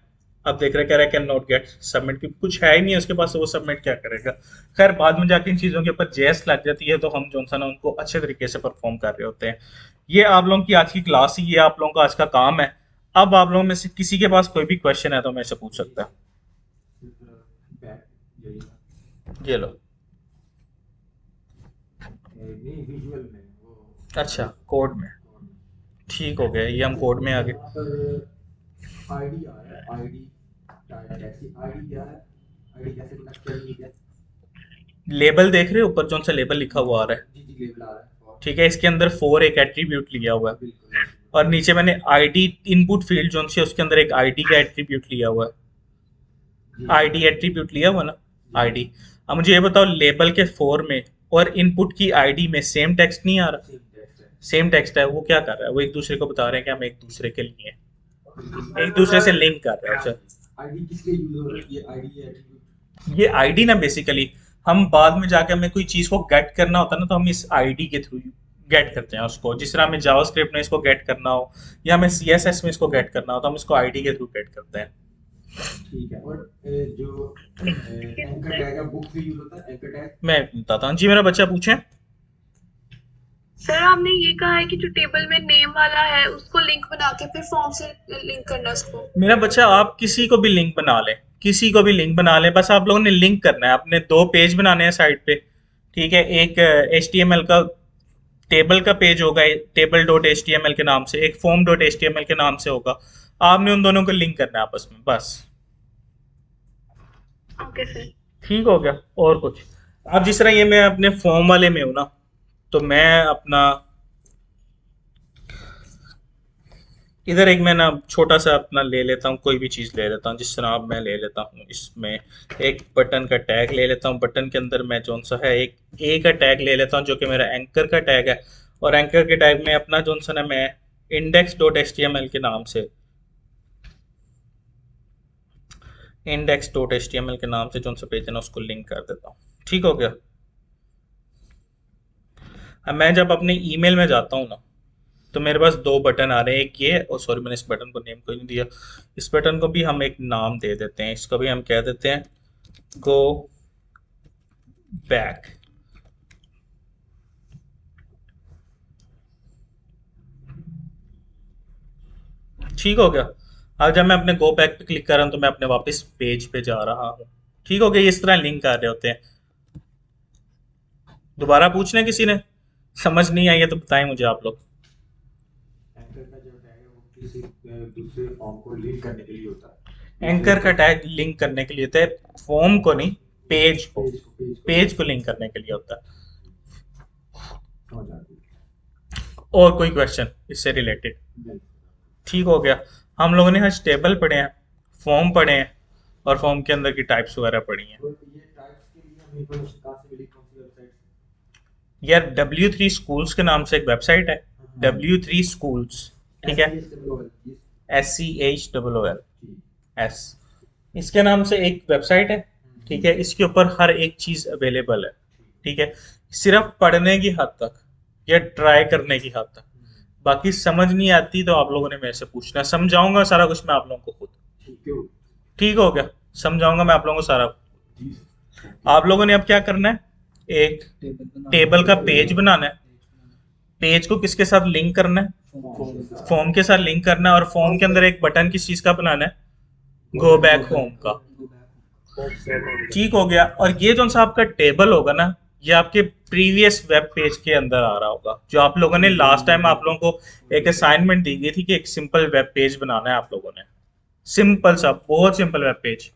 अब देख रहे कह रहा है कैन नॉट गेट सबमिट, क्योंकि कुछ है ही नहीं उसके पास, तो वो सबमिट क्या करेगा। खैर बाद में जाके इन चीज़ों के ऊपर जेस लग जाती है, तो हम जो सा ना उनको अच्छे तरीके से परफॉर्म कर रहे होते हैं। ये आप लोगों की आज की क्लास ही, ये आप लोगों का आज का काम है। अब आप लोगों में से किसी के पास कोई भी क्वेश्चन है तो मेरे से पूछ सकता है। ये लो, अच्छा कोड में, ठीक हो गया, ये हम कोड में आ गए। आईडी आ रहा है, आईडी क्या है, आईडी कैसे कनेक्ट करनी है। लेबल देख रहे हो ऊपर, जो सा लेबल लिखा हुआ आ रहा है, जी लेबल आ रहा है, ठीक है, इसके अंदर 4 एक एट्रीब्यूट लिया हुआ है, और नीचे मैंने आईडी इनपुट फील्ड जो से उसके अंदर एक आईडी का एट्रीब्यूट लिया हुआ है, आईडी एट्रीब्यूट लिया हुआ ना, आईडी। अब मुझे ये बताओ, लेबल के 4 में और इनपुट की आईडी में सेम टेक्स्ट नहीं आ रहा, सेम टेक्स्ट है, वो क्या कर रहा है, वो एक दूसरे को बता रहे हैं कि हम एक दूसरे के लिए हैं, एक दूसरे से लिंक कर रहे हैं। आईडी किस लिए यूज हो रही है, ये आईडी एट्रीब्यूट, ये आईडी ना बेसिकली हम बाद में जाके हमें कोई चीज को गेट करना होता है ना, तो हम इस आईडी के थ्रू गेट करते हैं उसको। जिस तरह हमें जावास्क्रिप्ट में इसको गेट करना हो या हमें सीएसएस में इसको गेट करना हो, तो हम इसको आईडी के थ्रू गेट करते हैं। ठीक है। और जो एंकर टैग है बुक भी यूज होता है एंकर टैग? मैं बताता हूँ जी, मेरा बच्चा पूछे। सर आपने ये कहा है कि जो टेबल में नेम वाला है उसको लिंक बना के फिर फॉर्म से लिंक करना है उसको। मेरा बच्चा आप किसी को भी लिंक बना लें, किसी को भी लिंक बना लें, बस आप लोगों ने लिंक करना है। आपने 2 पेज बनाने हैं साइड पे, ठीक है। एक HTML का टेबल का पेज होगा table.html के नाम से, एक form.html के नाम से होगा। आपने उन दोनों को लिंक करना है आपस में, बस। Okay sir. ठीक हो गया। और कुछ? अब जिस तरह ये मैं अपने फॉर्म वाले में हूं ना, तो मैं अपना इधर एक मैं ना छोटा सा अपना ले लेता हूँ, कोई भी चीज़ ले लेता हूँ। जिस तरह अब मैं ले लेता हूँ इसमें एक बटन का टैग ले लेता हूँ। बटन के अंदर मैं जौन सा है एक ए का टैग ले लेता हूँ, जो कि मेरा एंकर का टैग है। और एंकर के टैग में अपना जौन सा ना मैं index.html के नाम से जौन सा पेज है ना उसको लिंक कर देता हूँ। ठीक हो गया। अब मैं जब अपने ईमेल में जाता हूँ ना, तो मेरे पास 2 बटन आ रहे हैं। एक ये, और सॉरी मैंने इस बटन को नेम कोई नहीं दिया। इस बटन को भी हम एक नाम दे देते हैं, इसको भी हम कह देते हैं गो बैक। ठीक हो गया। अब जब मैं अपने गो बैक पे क्लिक कर रहा हूं तो मैं अपने वापस पेज पे जा रहा हूं। ठीक हो गया। इस तरह लिंक कर रहे होते हैं। दोबारा पूछना है किसी ने? समझ नहीं आई है तो बताएं मुझे आप लोग। एंकर का जो टैग है वो किसी दूसरे फॉर्म को लिंक करने के लिए होता है। एंकर का टैग लिंक करने के लिए होता है, फॉर्म को नहीं, पेज को। पेज को लिंक करने के लिए होता है। और कोई क्वेश्चन इससे रिलेटेड? ठीक हो गया। हम लोगों ने आज टेबल पढ़े हैं, फॉर्म पढ़े हैं, और फॉर्म के अंदर की टाइप्स वगैरह पढ़ी हैं। यार W3 स्कूल्स के नाम से एक वेबसाइट है, W3 स्कूल्स, ठीक है, SCHOOL S, इसके नाम से एक वेबसाइट है, ठीक है। इसके ऊपर हर एक चीज अवेलेबल है, ठीक है। सिर्फ पढ़ने की हद तक या ट्राई करने की हद तक, बाकी समझ नहीं आती तो आप लोगों ने मेरे से पूछना, समझाऊंगा सारा कुछ मैं आप लोगों को खुद। ठीक हो गया। समझाऊंगा मैं आप लोगों को सारा। आप लोगों ने अब क्या करना है, एक टेबल का पेज बनाना है। पेज को किसके साथ लिंक करना है? फॉर्म के साथ लिंक करना है। और फॉर्म के अंदर एक बटन किस चीज का बनाना है? गो बैक होम का। ठीक हो गया। और ये जो सा आपका टेबल होगा ना, ये आपके प्रीवियस वेब पेज के अंदर आ रहा होगा। जो आप लोगों ने लास्ट टाइम आप लोगों को एक असाइनमेंट दी गई थी कि एक सिंपल वेब पेज बनाना है आप लोगों ने। सिंपल सा, बहुत सिंपल वेब पेज।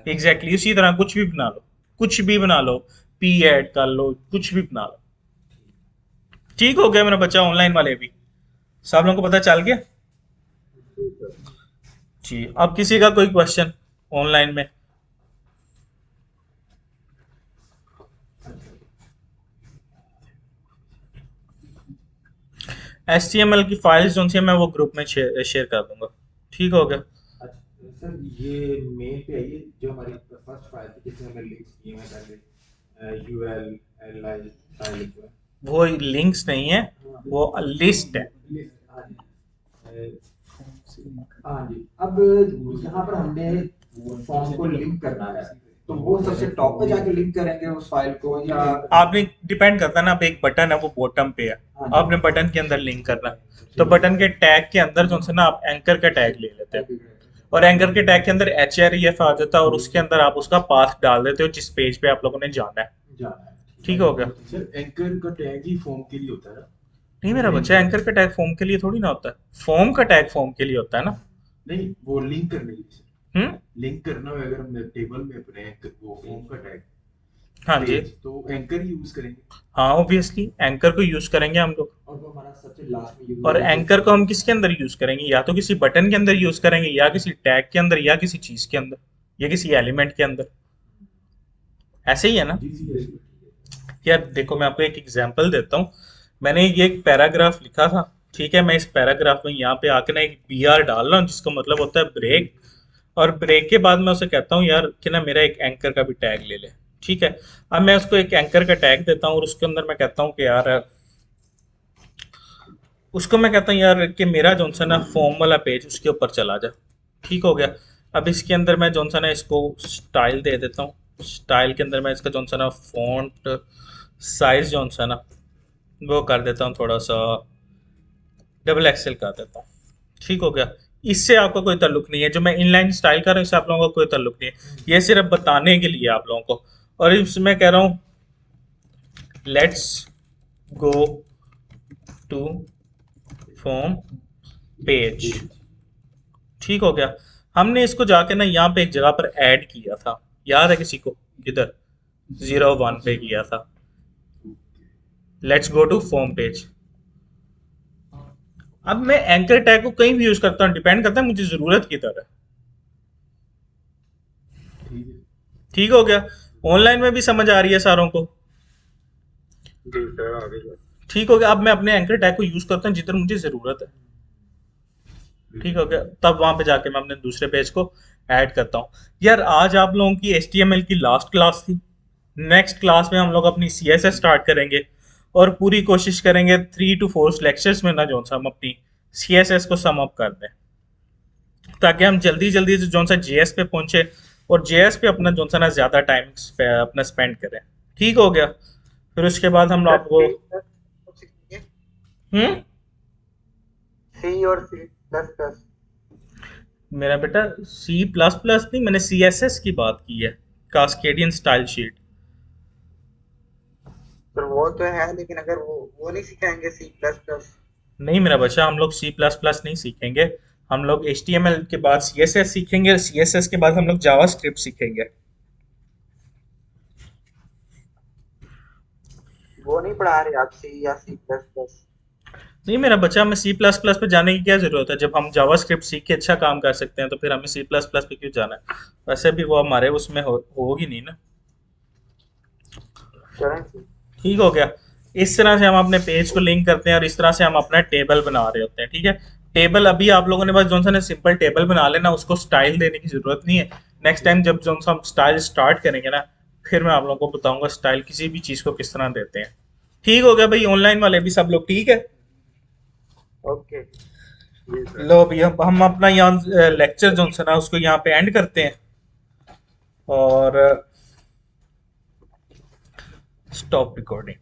एग्जैक्टली उसी तरह कुछ भी बना लो, कुछ भी बना लो, पी ऐड कर लो, कुछ भी बना लो। ठीक हो गया मेरा बच्चा। ऑनलाइन वाले भी सब लोगों को पता चल गया जी। अब किसी का कोई क्वेश्चन ऑनलाइन में? HTML की फाइल्स जो सी मैं वो ग्रुप में शेयर कर दूंगा। ठीक हो गया। सर ये मेल पे आइए, जो हमारी फर्स्ट फाइल थी जिसमें हमने लिंक्स किए हैं पहले, UL LI फाइल, वो लिंक्स नहीं है, वो लिस्ट है। हाँ जी। अब यहाँ पर हमने फॉर्म को लिंक करना है, तो वो सबसे टॉप पे जाके लिंक करेंगे उस फाइल को, या आपने डिपेंड करता है ना। अब एक बटन है वो बॉटम पे है, आपने बटन के अंदर लिंक करना है, तो बटन के टैग के अंदर जो ना आप एंकर का टैग ले लेते हैं, और एंकर के टैग के अंदर HREF आ जाता है, और उसके अंदर आप उसका पाथ डाल देते हो जिस पेज पे आप लोगों ने जाना है। ठीक हो गया। सर एंकर का टैग ही फॉर्म के लिए होता है ना? नहीं मेरा बच्चा, एंकर का टैग फॉर्म के लिए थोड़ी ना होता है। फॉर्म का टैग फॉर्म के लिए होता है ना। नहीं, वो लिंक करने के लिए। लिंक करना हो अगर हम टेबल में अपने वो फॉर्म का टैग, हाँ जी, तो एंकर ही यूज करेंगे। हाँ ऑब्वियसली एंकर को यूज करेंगे हम लोग। और वो हमारा सबसे लास्ट में यूज, और एंकर को हम किसके अंदर यूज करेंगे? या तो किसी बटन के अंदर यूज करेंगे, या किसी टैग के अंदर, या किसी चीज के अंदर, या किसी एलिमेंट के अंदर। ऐसे ही है ना यार। देखो मैं आपको एक एग्जांपल देता हूँ। मैंने ये एक पैराग्राफ लिखा था, ठीक है। मैं इस पैराग्राफ में यहाँ पे आके ना एक BR डाल रहा हूँ, जिसका मतलब होता है ब्रेक। और ब्रेक के बाद मैं उसे कहता हूँ यार कि ना मेरा एक एंकर का भी टैग ले ले। ठीक है, अब मैं उसको एक एंकर का टैग देता हूँ और उसके अंदर मैं कहता हूँ कि यार उसको मैं कहता हूँ यार कि मेरा जो सा ना फॉर्म वाला पेज उसके ऊपर चला जा। ठीक हो गया। अब इसके अंदर मैं जो सा ना इसको स्टाइल दे देता हूँ। स्टाइल के अंदर मैं इसका जो सा ना फॉन्ट साइज जो सा ना वो कर देता हूँ, थोड़ा सा डबल एक्सेल कर देता हूँ। ठीक हो गया। इससे आपका कोई ताल्लुक नहीं है, जो मैं इनलाइन स्टाइल कर रहा हूँ इससे आप लोगों का कोई ताल्लुक नहीं है, ये सिर्फ बताने के लिए आप लोगों को। और इसमें कह रहा हूँ let's go to form page. ठीक हो गया। हमने इसको जाके ना यहाँ पे एक जगह पर ऐड किया था, याद है किसी को? किधर? 01 पे किया था। Let's go to form page. अब मैं एंकर टैग को कहीं भी यूज करता हूँ, डिपेंड करता है मुझे जरूरत किधर है। ठीक हो गया। ऑनलाइन में भी समझ आ रही है सारों को? जी सर, आ गई। ठीक हो गया। अब मैं अपने एंकर टैग को यूज करता हूँ जिधर मुझे जरूरत है। ठीक हो गया। तब वहां पे जाके मैं अपने दूसरे पेज को ऐड करता हूँ। यार आज आप लोगों की HTML की लास्ट क्लास थी। नेक्स्ट क्लास में हम लोग अपनी CSS स्टार्ट करेंगे और पूरी कोशिश करेंगे 3 to 4 लेक्चर्स में ना जो सा हम अपनी CSS को सम अप कर दें, ताकि हम जल्दी जल्दी से जो सा JS पे पहुंचे और JS पे अपना जो सा ना ज्यादा टाइम अपना स्पेंड करें। ठीक हो गया। फिर उसके बाद हम आपको सी और सी प्लस प्लस। मेरा बेटा C++ नहीं, मैंने CSS की बात की है, कास्केडियन स्टाइल शीट। सर वो तो है, लेकिन अगर वो नहीं सिखाएंगे सी प्लस प्लस? नहीं मेरा बच्चा, हम लोग C++ नहीं सीखेंगे। हम लोग HTML के बाद CSS सीखेंगे, CSS के बाद हम लोग जावास्क्रिप्ट सीखेंगे। वो नहीं पढ़ा रहे आप सी या सी प्लस प्लस? नहीं मेरा बच्चा, हमें C++ पे जाने की क्या जरूरत है? जब हम जावास्क्रिप्ट सीख के अच्छा काम कर सकते हैं तो फिर हमें C++ पे क्यों जाना है? वैसे भी वो हमारे उसमें होगी नहीं ना। ठीक हो गया। इस तरह से हम अपने पेज को लिंक करते हैं और इस तरह से हम अपना टेबल बना रहे होते हैं। ठीक है, टेबल अभी आप लोगों ने बस जो सा ना सिंपल टेबल बना लेना, उसको स्टाइल देने की जरूरत नहीं है। नेक्स्ट टाइम जब जो सा हम स्टाइल स्टार्ट करेंगे ना, फिर मैं आप लोगों को बताऊंगा स्टाइल किसी भी चीज को किस तरह देते हैं। ठीक हो गया भाई? ऑनलाइन वाले भी सब लोग ठीक है? ओके। लो भैया, हम अपना यहाँ लेक्चर जो सा ना उसको यहाँ पे एंड करते हैं और स्टॉप रिकॉर्डिंग।